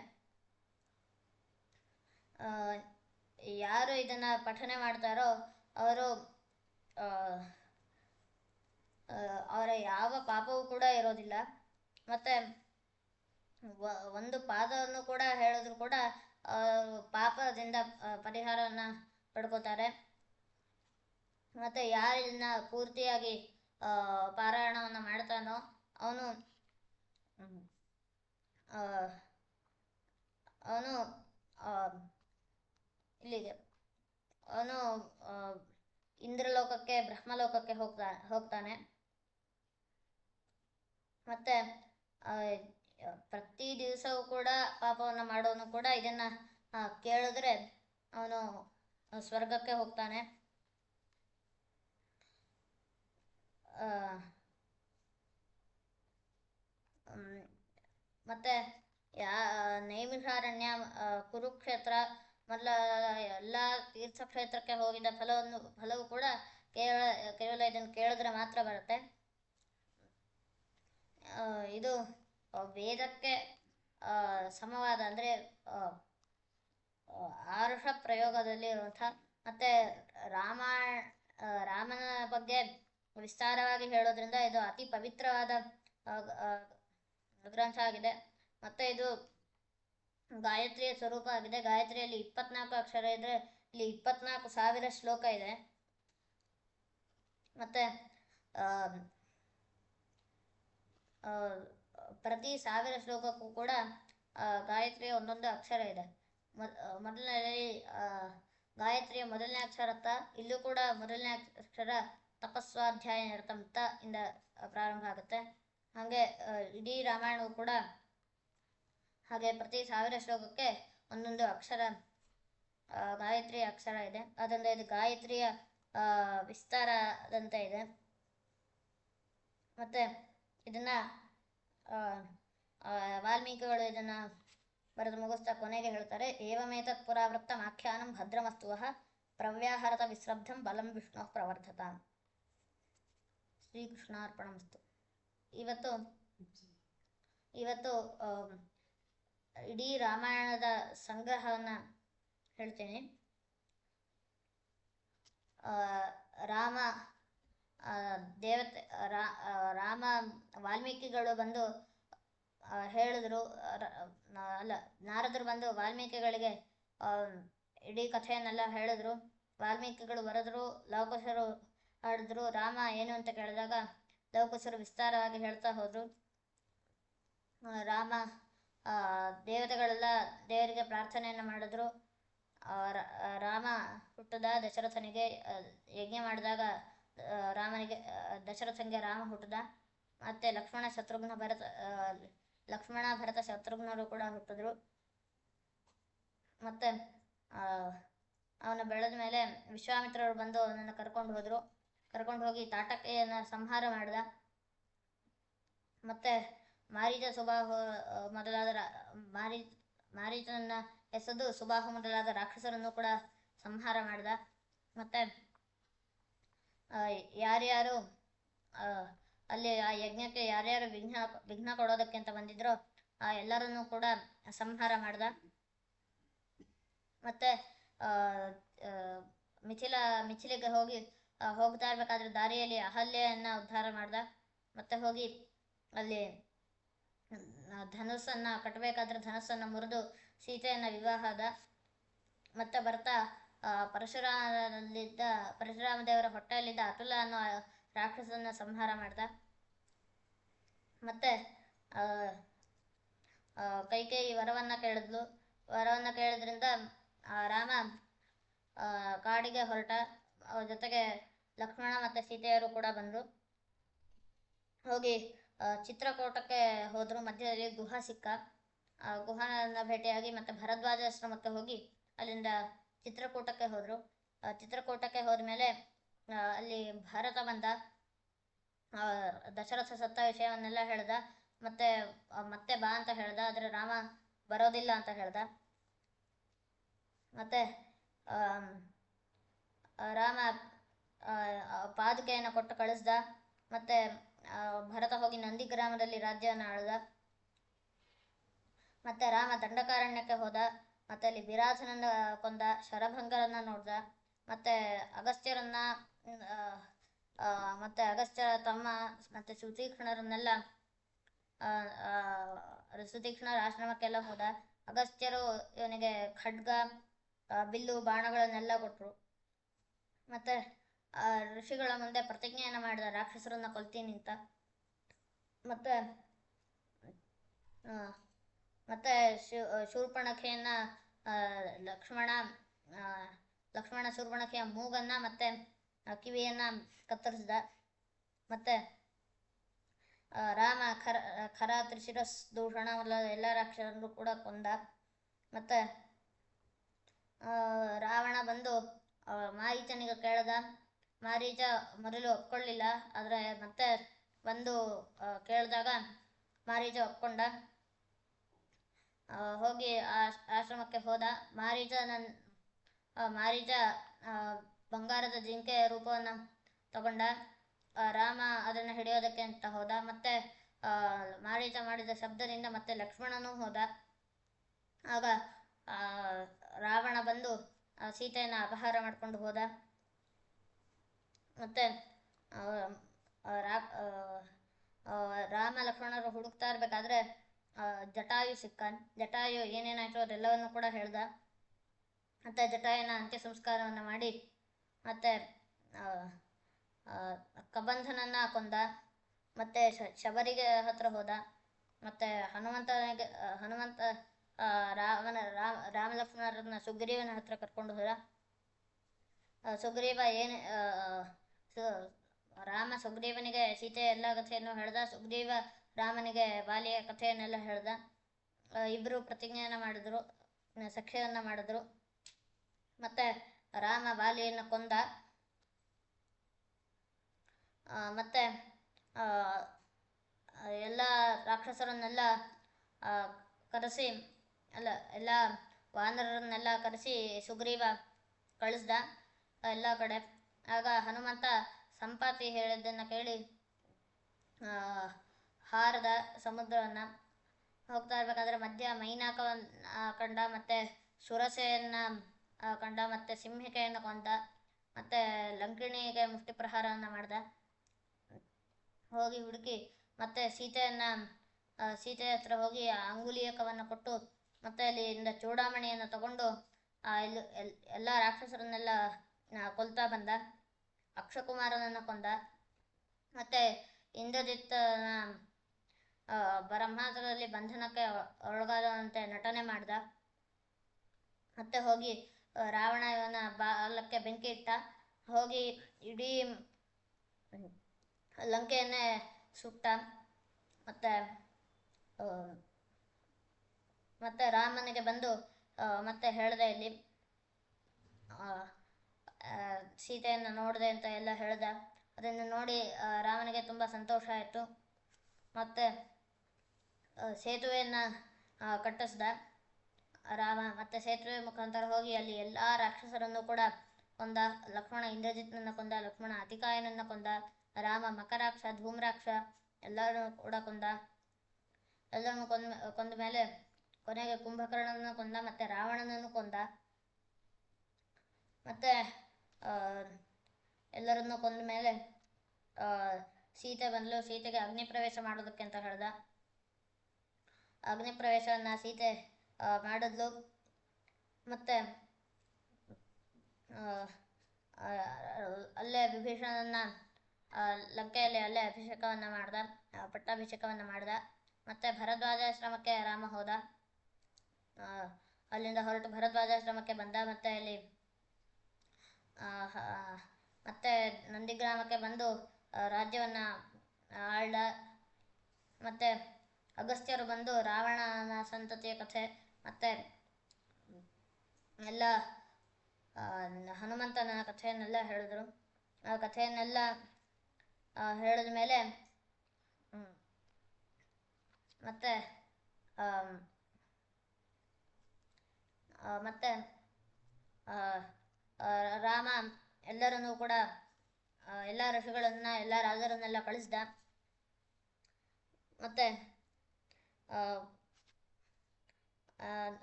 ಯಾರು ಇದನ್ನು ಪಠನೆ ಮಾಡ್ತಾರೋ ಅವರು ಅವರ ಯಾವ ಪಾಪವೂ ಕೂಡ ಇರೋದಿಲ್ಲ. ಮತ್ತು ಒಂದು ಪಾದವನ್ನು ಕೂಡ ಹೇಳಿದ್ರು ಕೂಡ ಪಾಪದಿಂದ ಪರಿಹಾರವನ್ನು ಪಡ್ಕೋತಾರೆ. ಮತ್ತು ಯಾರಿನ ಪೂರ್ತಿಯಾಗಿ ಪಾರಾಯಣವನ್ನು ಮಾಡ್ತಾನೋ ಅವನು ಅವನು ಇಲ್ಲಿಗೆ ಅವನು ಇಂದ್ರಲೋಕಕ್ಕೆ ಬ್ರಹ್ಮಲೋಕಕ್ಕೆ ಹೋಗ್ತಾನೆ. ಮತ್ತು ಪ್ರತಿ ದಿವಸವೂ ಕೂಡ ಪಾಪವನ್ನು ಮಾಡೋನು ಕೂಡ ಇದನ್ನು ಕೇಳಿದ್ರೆ ಅವನು ಸ್ವರ್ಗಕ್ಕೆ ಹೋಗ್ತಾನೆ. ಮತ್ತು ನೈಮಿಷಾರಣ್ಯ, ಕುರುಕ್ಷೇತ್ರ ಮೊದಲ ಎಲ್ಲ ತೀರ್ಥಕ್ಷೇತ್ರಕ್ಕೆ ಹೋಗಿದ್ದ ಫಲವು ಕೂಡ ಕೇವಲ ಇದನ್ನು ಕೇಳಿದ್ರೆ ಮಾತ್ರ ಬರುತ್ತೆ. ಇದು ವೇದಕ್ಕೆ ಸಮವಾದ ಅಂದರೆ ಆರುಷ ಪ್ರಯೋಗದಲ್ಲಿರುವಂಥ ಮತ್ತು ರಾಮನ ಬಗ್ಗೆ ವಿಸ್ತಾರವಾಗಿ ಹೇಳೋದ್ರಿಂದ ಇದು ಅತಿ ಪವಿತ್ರವಾದ ಗ್ರಂಥ ಆಗಿದೆ. ಮತ್ತು ಇದು ಗಾಯತ್ರಿಯ ಸ್ವರೂಪ ಆಗಿದೆ. ಗಾಯತ್ರಿಯಲ್ಲಿ 24 ಅಕ್ಷರ ಇದ್ದರೆ ಇಲ್ಲಿ 24,000 ಶ್ಲೋಕ ಇದೆ. ಮತ್ತು ಪ್ರತಿ 1000 ಶ್ಲೋಕಕ್ಕೂ ಕೂಡ ಗಾಯತ್ರಿಯ ಒಂದೊಂದು ಅಕ್ಷರ ಇದೆ. ಮೊದಲನೇ ಗಾಯತ್ರಿಯ ಮೊದಲನೇ ಅಕ್ಷರ ತ, ಇಲ್ಲೂ ಕೂಡ ಮೊದಲನೇ ಅಕ್ಷರ ತಪಸ್ವಾಧ್ಯಾಯ ನಿರತಂ ತ ಇಂದ ಪ್ರಾರಂಭ ಆಗುತ್ತೆ. ಹಾಗೆ ಇಡೀ ರಾಮಾಯಣವು ಕೂಡ ಹಾಗೆ ಪ್ರತಿ 1000 ಶ್ಲೋಕಕ್ಕೆ ಒಂದೊಂದು ಅಕ್ಷರ ಗಾಯತ್ರಿಯ ಅಕ್ಷರ ಇದೆ. ಅದರಿಂದ ಇದು ಗಾಯತ್ರಿಯ ವಿಸ್ತಾರದಂತೆ ಇದೆ. ಮತ್ತು ಇದನ್ನು ವಾಲ್ಮೀಕಿಗಳು ಇದನ್ನು ಬರೆದು ಮುಗಿಸ್ತಾ ಕೊನೆಗೆ ಹೇಳ್ತಾರೆ, ಏವಮೇತತ್ ಪುರಾವೃತ್ತಂ ಆಖ್ಯಾನಂ ಭದ್ರಮಸ್ತುವಃ ಪ್ರವ್ಯಾಹರತ ವಿಸ್ರಬ್ಧಂ ಬಲಂ ವಿಷ್ಣು ಪ್ರವರ್ಧತಾಂ. ಶ್ರೀಕೃಷ್ಣಾರ್ಪಣಮಸ್ತು. ಇವತ್ತು ಇಡೀ ರಾಮಾಯಣದ ಸಂಗ್ರಹವನ್ನು ಹೇಳ್ತೀನಿ. ರಾಮ ರಾಮ ವಾಲ್ಮೀಕಿಗಳು ಬಂದು ಹೇಳಿದ್ರು, ನಾರದರು ಬಂದು ವಾಲ್ಮೀಕಿಗಳಿಗೆ ಇಡೀ ಕಥೆಯನ್ನೆಲ್ಲ ಹೇಳಿದ್ರು. ವಾಲ್ಮೀಕಿಗಳು ಬರೆದ್ರು, ಲವಕುಶರು ಹಾಡಿದ್ರು. ರಾಮ ಏನು ಅಂತ ಕೇಳಿದಾಗ ಲವಕುಶರು ವಿಸ್ತಾರವಾಗಿ ಹೇಳ್ತಾ ಹೋದರು. ರಾಮ ದೇವತೆಗಳೆಲ್ಲ ದೇವರಿಗೆ ಪ್ರಾರ್ಥನೆಯನ್ನು ಮಾಡಿದ್ರು. ರಾಮ ಹುಟ್ಟಿದ ದಶರಥನಿಗೆ ಯಜ್ಞ ಮಾಡಿದಾಗ ದಶರಥನಿಗೆ ರಾಮ ಹುಟ್ಟಿದ. ಮತ್ತು ಲಕ್ಷ್ಮಣ ಭರತ ಶತ್ರುಘ್ನರು ಕೂಡ ಹುಟ್ಟಿದ್ರು. ಮತ್ತು ಅವನು ಬೆಳೆದ ಮೇಲೆ ವಿಶ್ವಾಮಿತ್ರರು ಬಂದು ಅವನನ್ನು ಕರ್ಕೊಂಡು ಹೋಗಿ ತಾಟಕೆಯನ್ನು ಸಂಹಾರ ಮಾಡಿದ. ಮತ್ತು ಮಾರೀಚ ಸುಬಾಹು ಮೊದಲಾದ ಮಾರೀಚನನ್ನು ಎಸೆದು ಸುಬಾಹು ಮೊದಲಾದ ರಾಕ್ಷಸರನ್ನು ಕೂಡ ಸಂಹಾರ ಮಾಡಿದ. ಮತ್ತು ಯಾರ್ಯಾರು ಅಲ್ಲಿ ಆ ಯಜ್ಞಕ್ಕೆ ಯಾರ್ಯಾರು ವಿಘ್ನ ಕೊಡೋದಕ್ಕೆ ಅಂತ ಬಂದಿದ್ರೋ ಆ ಎಲ್ಲರನ್ನೂ ಕೂಡ ಸಂಹಾರ ಮಾಡಿದ. ಮತ್ತು ಮಿಥಿಲೆಗೆ ಹೋಗ್ತಾ ಇರಬೇಕಾದ್ರೆ ದಾರಿಯಲ್ಲಿ ಅಹಲ್ಯೆಯನ್ನು ಉದ್ಧಾರ ಮಾಡ್ದ. ಮತ್ತು ಹೋಗಿ ಅಲ್ಲಿ ಧನುಸ್ಸನ್ನು ಕಟ್ಟಬೇಕಾದ್ರೆ ಧನುಸ್ಸನ್ನು ಮುರಿದು ಸೀತೆಯನ್ನು ವಿವಾಹ ಆದ. ಮತ್ತು ಬರ್ತಾ ಪರಶುರಾಮ ದೇವರ ಹೊಟ್ಟೆಯಲ್ಲಿದ್ದ ಅತುಲ ಅನ್ನೋ ರಾಕ್ಷಸನ್ನು ಸಂಹಾರ ಮಾಡ್ದ. ಮತ್ತು ಕೈಕೇಯಿ ವರವನ್ನು ಕೇಳಿದ್ರಿಂದ ರಾಮ ಕಾಡಿಗೆ ಹೊರಟ. ಅವ್ರ ಜೊತೆಗೆ ಲಕ್ಷ್ಮಣ ಮತ್ತು ಸೀತೆಯರು ಕೂಡ ಬಂದರು. ಹೋಗಿ ಚಿತ್ರಕೂಟಕ್ಕೆ ಹೋದರು. ಮಧ್ಯದಲ್ಲಿ ಗುಹ ಸಿಕ್ಕ. ಗುಹನ ಭೇಟಿಯಾಗಿ ಮತ್ತು ಭರದ್ವಾಜಾಶ್ರಮಕ್ಕೆ ಹೋಗಿ ಅಲ್ಲಿಂದ ಚಿತ್ರಕೂಟಕ್ಕೆ ಹೋದರು. ಚಿತ್ರಕೂಟಕ್ಕೆ ಹೋದ್ಮೇಲೆ ಅಲ್ಲಿ ಭರತ ಬಂದ. ದಶರಥ ಸತ್ತ ವಿಷಯವನ್ನೆಲ್ಲ ಹೇಳ್ದ. ಮತ್ತೆ ಬಾ ಅಂತ ಹೇಳ್ದ. ಆದರೆ ರಾಮ ಬರೋದಿಲ್ಲ ಅಂತ ಹೇಳ್ದ. ಮತ್ತು ರಾಮ ಪಾದುಕೆಯನ್ನು ಕೊಟ್ಟು ಕಳಿಸ್ದ. ಮತ್ತು ಭರತ ಹೋಗಿ ನಂದಿಗ್ರಾಮದಲ್ಲಿ ರಾಜ್ಯವನ್ನು ಆಳ್ದ. ಮತ್ತು ರಾಮ ದಂಡಕಾರಣ್ಯಕ್ಕೆ ಹೋದ. ಮತ್ತು ಅಲ್ಲಿ ವಿರಾಧನನ್ನು ಕೊಂದ, ಶರಭಂಗರನ್ನು ನೋಡ್ದ. ಮತ್ತು ಅಗಸ್ತ್ಯರ ತಮ್ಮ ಮತ್ತು ಸುತೀಕ್ಷ್ಣರನ್ನೆಲ್ಲ ಋಷಿತೀಕ್ಷ್ಣರ ಆಶ್ರಮಕ್ಕೆಲ್ಲ ಹೋದ. ಅಗಸ್ತ್ಯರು ಇವನಿಗೆ ಖಡ್ಗ, ಬಿಲ್ಲು, ಬಾಣಗಳನ್ನೆಲ್ಲ ಕೊಟ್ಟರು. ಮತ್ತು ಋಷಿಗಳ ಮುಂದೆ ಪ್ರತಿಜ್ಞೆಯನ್ನು ಮಾಡಿದ, ರಾಕ್ಷಸರನ್ನ ಕೊಲ್ತೀನಿ ಅಂತ. ಮತ್ತು ಮತ್ತು ಶೂರ್ಪಣಖೆಯನ್ನು ಲಕ್ಷ್ಮಣ ಶೂರ್ಪಣಖೆಯ ಮೂಗನ್ನು ಮತ್ತು ಕಿವಿಯನ್ನು ಕತ್ತರಿಸಿದ. ಮತ್ತು ರಾಮ ಖರ ತ್ರಿಶಿರಸ್ ದೂಷಣ ಮೊದಲಾದ ಎಲ್ಲ ರಾಕ್ಷಸರನ್ನು ಕೂಡ ಕೊಂದ. ಮತ್ತು ರಾವಣ ಬಂದು ಮಾರೀಚನಿಗೆ ಕೇಳಿದ. ಮಾರೀಚ ಮೊದಲು ಒಪ್ಕೊಳ್ಳಿಲ್ಲ, ಆದರೆ ಮತ್ತೆ ಬಂದು ಕೇಳಿದಾಗ ಮಾರೀಚ ಒಪ್ಕೊಂಡ. ಹೋಗಿ ಆಶ್ರಮಕ್ಕೆ ಹೋದ. ಮಾರೀಚ ಬಂಗಾರದ ಜಿಂಕೆ ರೂಪವನ್ನು ತಗೊಂಡ. ರಾಮ ಅದನ್ನು ಹಿಡಿಯೋದಕ್ಕೆ ಅಂತ ಹೋದ. ಮತ್ತೆ ಮಾರೀಚ ಮಾಡಿದ ಶಬ್ದದಿಂದ ಮತ್ತೆ ಲಕ್ಷ್ಮಣನೂ ಹೋದ. ಆಗ ರಾವಣ ಬಂದು ಸೀತೆಯನ್ನು ಅಪಹಾರ ಮಾಡಿಕೊಂಡು ಹೋದ. ಮತ್ತು ರಾಮ ಲಕ್ಷ್ಮಣರು ಹುಡುಕ್ತಾ ಇರಬೇಕಾದ್ರೆ ಜಟಾಯು ಸಿಕ್ಕಾನ್. ಜಟಾಯು ಏನೇನಾಯಿತು ಅದೆಲ್ಲವನ್ನು ಕೂಡ ಹೇಳ್ದ. ಮತ್ತು ಜಟಾಯುನ ಅಂತ್ಯ ಸಂಸ್ಕಾರವನ್ನು ಮಾಡಿ ಮತ್ತು ಕಬಂಧನನ್ನು ಕೊಂದ. ಮತ್ತು ಶಬರಿಗೆ ಹತ್ರ ಹೋದ. ಮತ್ತು ಹನುಮಂತ ರಾಮ ಲಕ್ಷ್ಮಣರನ್ನ ಸುಗ್ರೀವನ ಹತ್ರ ಕರ್ಕೊಂಡು ಹೋದ. ಸುಗ್ರೀವ ರಾಮ ಸುಗ್ರೀವನಿಗೆ ಸೀತೆಯ ಎಲ್ಲ ಕಥೆಯನ್ನು ಹೇಳ್ದ. ಸುಗ್ರೀವ ರಾಮನಿಗೆ ಬಾಲಿಯ ಕಥೆಯನ್ನೆಲ್ಲ ಹೇಳ್ದ. ಇಬ್ಬರು ಪ್ರತಿಜ್ಞೆಯನ್ನು ಮಾಡಿದ್ರು, ಸಖ್ಯವನ್ನು ಮಾಡಿದ್ರು. ಮತ್ತು ರಾಮ ಬಾಲಿಯನ್ನು ಕೊಂದ. ಮತ್ತು ಎಲ್ಲ ರಾಕ್ಷಸರನ್ನೆಲ್ಲ ಕರೆಸಿ ಎಲ್ಲ ವಾನರರನ್ನೆಲ್ಲ ಕರೆಸಿ ಸುಗ್ರೀವ ಕಳಿಸ್ದ ಎಲ್ಲ ಕಡೆ. ಆಗ ಹನುಮಂತ ಸಂಪಾತಿ ಹೇಳಿದ್ದನ್ನು ಕೇಳಿ ಹಾರದ ಸಮುದ್ರವನ್ನು. ಹೋಗ್ತಾ ಇರಬೇಕಾದ್ರೆ ಮಧ್ಯ ಮೈನಾಕವನ್ನು ಕಂಡ. ಮತ್ತು ಸುರಸೆಯನ್ನು ಕಂಡ. ಮತ್ತು ಸಿಂಹಿಕೆಯನ್ನು ಕೊಂದ. ಮತ್ತು ಲಂಕಿಣಿಗೆ ಮುಷ್ಟಿ ಪ್ರಹಾರವನ್ನು ಮಾಡ್ದ. ಹೋಗಿ ಹುಡುಕಿ ಮತ್ತೆ ಸೀತೆಯ ಹತ್ರ ಹೋಗಿ ಅಂಗುಲಿಯಕವನ್ನು ಕೊಟ್ಟು ಮತ್ತೆ ಅಲ್ಲಿಂದ ಚೂಡಾಮಣಿಯನ್ನು ತಗೊಂಡು ಎಲ್ಲ ರಾಕ್ಷಸರನ್ನೆಲ್ಲ ಕೊಲ್ತಾ ಬಂದ. ಅಕ್ಷಕುಮಾರನನ್ನು ಕೊಂದ. ಮತ್ತು ಇಂದ್ರಜಿತ್ತನ ಬ್ರಹ್ಮಾಸ್ತ್ರದಲ್ಲಿ ಬಂಧನಕ್ಕೆ ಒಳಗಾದಂತೆ ನಟನೆ ಮಾಡ್ದ. ಮತ್ತೆ ಹೋಗಿ ರಾವಣ ಇವನ ಬಾಲಕ್ಕೆ ಬೆಂಕಿ ಇಟ್ಟ. ಹೋಗಿ ಇಡೀ ಲಂಕೆಯನ್ನೇ ಸುಟ್ಟ. ಮತ್ತೆ ರಾಮನಿಗೆ ಬಂದು ಮತ್ತೆ ಹೇಳಿದೆ, ಇಲ್ಲಿ ಸೀತೆಯನ್ನು ನೋಡಿದೆ ಅಂತ ಎಲ್ಲ ಹೇಳ್ದ. ಅದನ್ನು ನೋಡಿ ರಾಮನಿಗೆ ತುಂಬ ಸಂತೋಷ ಆಯಿತು. ಮತ್ತು ಸೇತುವೆಯನ್ನು ಕಟ್ಟಿಸ್ದ ರಾಮ. ಮತ್ತು ಸೇತುವೆ ಮುಖಾಂತರ ಹೋಗಿ ಅಲ್ಲಿ ಎಲ್ಲ ರಾಕ್ಷಸರನ್ನು ಕೂಡ ಕೊಂದ. ಲಕ್ಷ್ಮಣ ಇಂದ್ರಜಿತ್ನನ್ನು ಕೊಂದ. ಲಕ್ಷ್ಮಣ ಅತಿಕಾಯನನ್ನು ಕೊಂದ. ರಾಮ ಮಕರಾಕ್ಷ, ಧೂಮ್ರಾಕ್ಷ ಎಲ್ಲರನ್ನು ಕೂಡ ಕೊಂದ. ಎಲ್ಲರನ್ನು ಕೊಂದ ಮೇಲೆ ಕೊನೆಗೆ ಕುಂಭಕರ್ಣನನ್ನು ಕೊಂದ. ಮತ್ತು ರಾವಣನನ್ನು ಕೊಂದ. ಮತ್ತು ಎಲ್ಲರನ್ನು ಕೊಂದ ಮೇಲೆ ಸೀತೆ ಬಂದಳು. ಸೀತೆಗೆ ಅಗ್ನಿ ಪ್ರವೇಶ ಮಾಡೋದಕ್ಕೆ ಅಂತ ಹೇಳ್ದ. ಅಗ್ನಿ ಪ್ರವೇಶವನ್ನು ಸೀತೆ ಮಾಡಿದ್ಲು. ಮತ್ತು ಅಲ್ಲೇ ವಿಭೀಷಣನ ಲಂಕೆಯಲ್ಲಿ ಅಲ್ಲೇ ಅಭಿಷೇಕವನ್ನು ಮಾಡ್ದ, ಪಟ್ಟಾಭಿಷೇಕವನ್ನು ಮಾಡ್ದ. ಮತ್ತು ಭರದ್ವಾಜಾಶ್ರಮಕ್ಕೆ ರಾಮ ಹೋದ. ಅಲ್ಲಿಂದ ಹೊರಟು ಭರದ್ವಾಜಾಶ್ರಮಕ್ಕೆ ಬಂದ. ಮತ್ತು ಅಲ್ಲಿ ಮತ್ತೆ ನಂದಿಗ್ರಾಮಕ್ಕೆ ಬಂದು ರಾಜ್ಯವನ್ನು ಆಳ್ದ. ಮತ್ತು ಅಗಸ್ತ್ಯರು ಬಂದು ರಾವಣನ ಸಂತತಿಯ ಕಥೆ ಮತ್ತು ಎಲ್ಲ ಹನುಮಂತನ ಕಥೆಯನ್ನೆಲ್ಲ ಹೇಳಿದ್ರು. ಆ ಕಥೆಯನ್ನೆಲ್ಲ ಹೇಳಿದ ಮೇಲೆ ಮತ್ತೆ ರಾಮ ಎಲ್ಲರನ್ನೂ ಕೂಡ ಎಲ್ಲ ಋಷಿಗಳನ್ನು ಎಲ್ಲ ರಾಜರನ್ನೆಲ್ಲ ಕಳಿಸ್ದ. ಮತ್ತು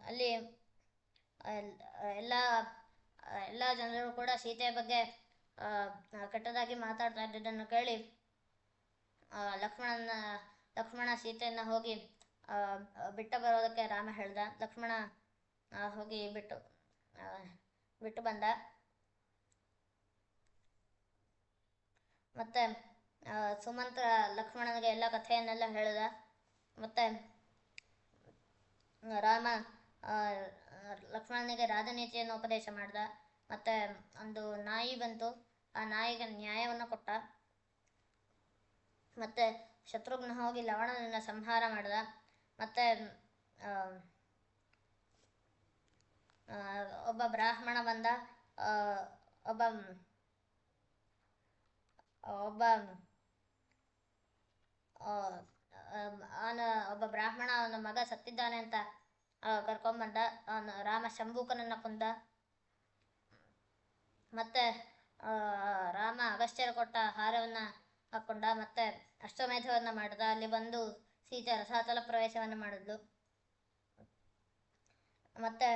ಅಲ್ಲಿ ಎಲ್ಲ ಜನರು ಕೂಡ ಸೀತೆಯ ಬಗ್ಗೆ ಕೆಟ್ಟದಾಗಿ ಮಾತಾಡ್ತಾ ಇದ್ದಿದ್ದನ್ನು ಕೇಳಿ ಲಕ್ಷ್ಮಣ ಸೀತೆಯನ್ನು ಹೋಗಿ ಬಿಟ್ಟು ಬರೋದಕ್ಕೆ ರಾಮ ಹೇಳ್ದ. ಲಕ್ಷ್ಮಣ ಹೋಗಿ ಬಿಟ್ಟು ಬಂದ. ಮತ್ತೆ ಸುಮಂತ್ರ ಲಕ್ಷ್ಮಣನಿಗೆ ಎಲ್ಲ ಕಥೆಯನ್ನೆಲ್ಲ ಹೇಳಿದ. ಮತ್ತೆ ರಾಮ ಲಕ್ಷ್ಮಣನಿಗೆ ರಾಜನೀತಿಯನ್ನು ಉಪದೇಶ ಮಾಡ್ದ. ಮತ್ತೆ ಒಂದು ನಾಯಿ ಬಂತು, ಆ ನಾಯಿಗೆ ನ್ಯಾಯವನ್ನು ಕೊಟ್ಟ. ಮತ್ತೆ ಶತ್ರುಘ್ನ ಹೋಗಿ ಲವಣನನ್ನು ಸಂಹಾರ ಮಾಡ್ದ. ಮತ್ತೆ ಒಬ್ಬ ಬ್ರಾಹ್ಮಣ ಬಂದ. ಒಬ್ಬ ಒಬ್ಬ ಒಬ್ಬ ಬ್ರಾಹ್ಮಣ ಅವನ ಮಗ ಸತ್ತಿದ್ದಾನೆ ಅಂತ ಕರ್ಕೊಂಬಂದ. ರಾಮ ಶಂಭೂಕನನ್ನ ಕೊಂದ. ಮತ್ತೆ ರಾಮ ಅಗಸ್ತ್ಯರು ಕೊಟ್ಟ ಹಾರವನ್ನು ಹಾಕ್ಕೊಂಡ. ಮತ್ತೆ ಅಶ್ವಮೇಧವನ್ನು ಮಾಡಿದ. ಅಲ್ಲಿ ಬಂದು ಸೀತೆ ರಸಾತಲ ಪ್ರವೇಶವನ್ನು ಮಾಡಿದ್ಲು. ಮತ್ತೆ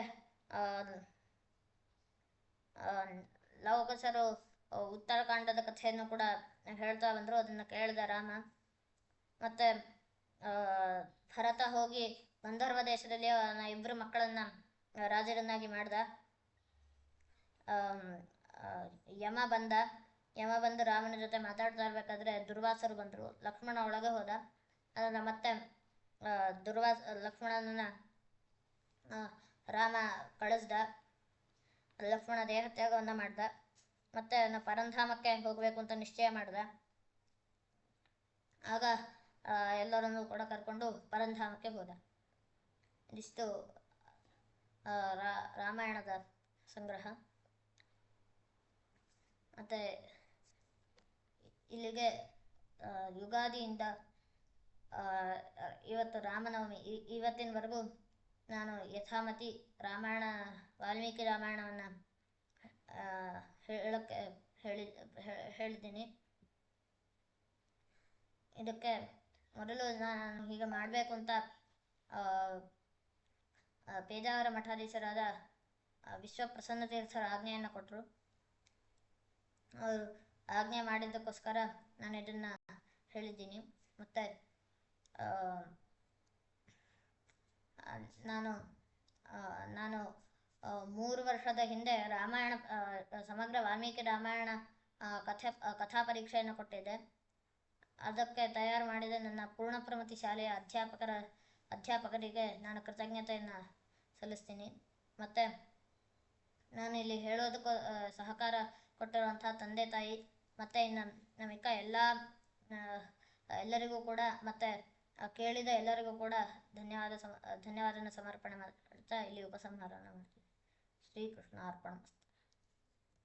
ಲವಕುಶರು ಉತ್ತರಕಾಂಡದ ಕಥೆಯನ್ನು ಕೂಡ ಹೇಳ್ತಾ ಬಂದರು. ಅದನ್ನು ಕೇಳಿದ ರಾಮ. ಮತ್ತೆ ಭರತ ಹೋಗಿ ಗಂಧರ್ವ ದೇಶದಲ್ಲಿ ಇಬ್ಬರು ಮಕ್ಕಳನ್ನ ರಾಜರನ್ನಾಗಿ ಮಾಡ್ದ. ಯಮ ಬಂದು ರಾಮನ ಜೊತೆ ಮಾತಾಡ್ತಾ ಇರ್ಬೇಕಾದ್ರೆ ದುರ್ವಾಸರು ಬಂದರು. ಲಕ್ಷ್ಮಣ ಒಳಗೆ ಹೋದ. ಅದನ್ನ ಮತ್ತೆ ಲಕ್ಷ್ಮಣನನ್ನ ರಾಮ ಕಳಿಸ್ದ. ಲಕ್ಷ್ಮಣ ದೇಹತ್ಯಾಗವನ್ನು ಮಾಡ್ದ. ಮತ್ತೆ ಪರಂಧಾಮಕ್ಕೆ ಹೋಗಬೇಕು ಅಂತ ನಿಶ್ಚಯ ಮಾಡ್ದ. ಆಗ ಎಲ್ಲರನ್ನೂ ಕೂಡ ಕರ್ಕೊಂಡು ಪರಂಧಾಮಕ್ಕೆ ಹೋದ. ಇದಿಷ್ಟು ರಾಮಾಯಣದ ಸಂಗ್ರಹ. ಮತ್ತು ಇಲ್ಲಿಗೆ ಯುಗಾದಿಯಿಂದ ಇವತ್ತು ರಾಮನವಮಿ, ಇವತ್ತಿನವರೆಗೂ ನಾನು ಯಥಾಮತಿ ವಾಲ್ಮೀಕಿ ರಾಮಾಯಣವನ್ನು ಹೇಳಿದ್ದೀನಿ. ಇದಕ್ಕೆ ಮೊದಲು ನಾನು ಹೀಗೆ ಮಾಡಬೇಕು ಅಂತ ಪೇಜಾವರ ಮಠಾಧೀಶರಾದ ವಿಶ್ವಪ್ರಸನ್ನ ತೀರ್ಥರ ಆಜ್ಞೆಯನ್ನು ಕೊಟ್ಟರು. ಅವರು ಆಜ್ಞೆ ಮಾಡಿದ್ದಕ್ಕೋಸ್ಕರ ನಾನು ಇದನ್ನು ಹೇಳಿದ್ದೀನಿ. ಮತ್ತು ನಾನು 3 ವರ್ಷದ ಹಿಂದೆ ಸಮಗ್ರ ವಾಲ್ಮೀಕಿ ರಾಮಾಯಣ ಕಥಾ ಪರೀಕ್ಷೆಯನ್ನು ಕೊಟ್ಟಿದ್ದೆ. ಅದಕ್ಕೆ ತಯಾರು ಮಾಡಿದ ನನ್ನ ಪೂರ್ಣಪ್ರಮತಿ ಶಾಲೆಯ ಅಧ್ಯಾಪಕರಿಗೆ ನಾನು ಕೃತಜ್ಞತೆಯನ್ನು ಸಲ್ಲಿಸ್ತೀನಿ. ಮತ್ತು ನಾನು ಇಲ್ಲಿ ಹೇಳೋದಕ್ಕೂ ಸಹಕಾರ ಕೊಟ್ಟಿರುವಂಥ ತಂದೆ ತಾಯಿ ಮತ್ತು ಇನ್ನು ನಮ್ಮಿಕ್ಕ ಎಲ್ಲರಿಗೂ ಕೂಡ ಮತ್ತು ಕೇಳಿದ ಎಲ್ಲರಿಗೂ ಕೂಡ ಧನ್ಯವಾದನ ಸಮರ್ಪಣೆ ಮಾಡ್ತಾ ಇಲ್ಲಿ ಉಪಸಂಹಾರವನ್ನು ಮಾಡ್ತೀನಿ. ಶ್ರೀಕೃಷ್ಣ ಅರ್ಪಣಮಸ್ತು.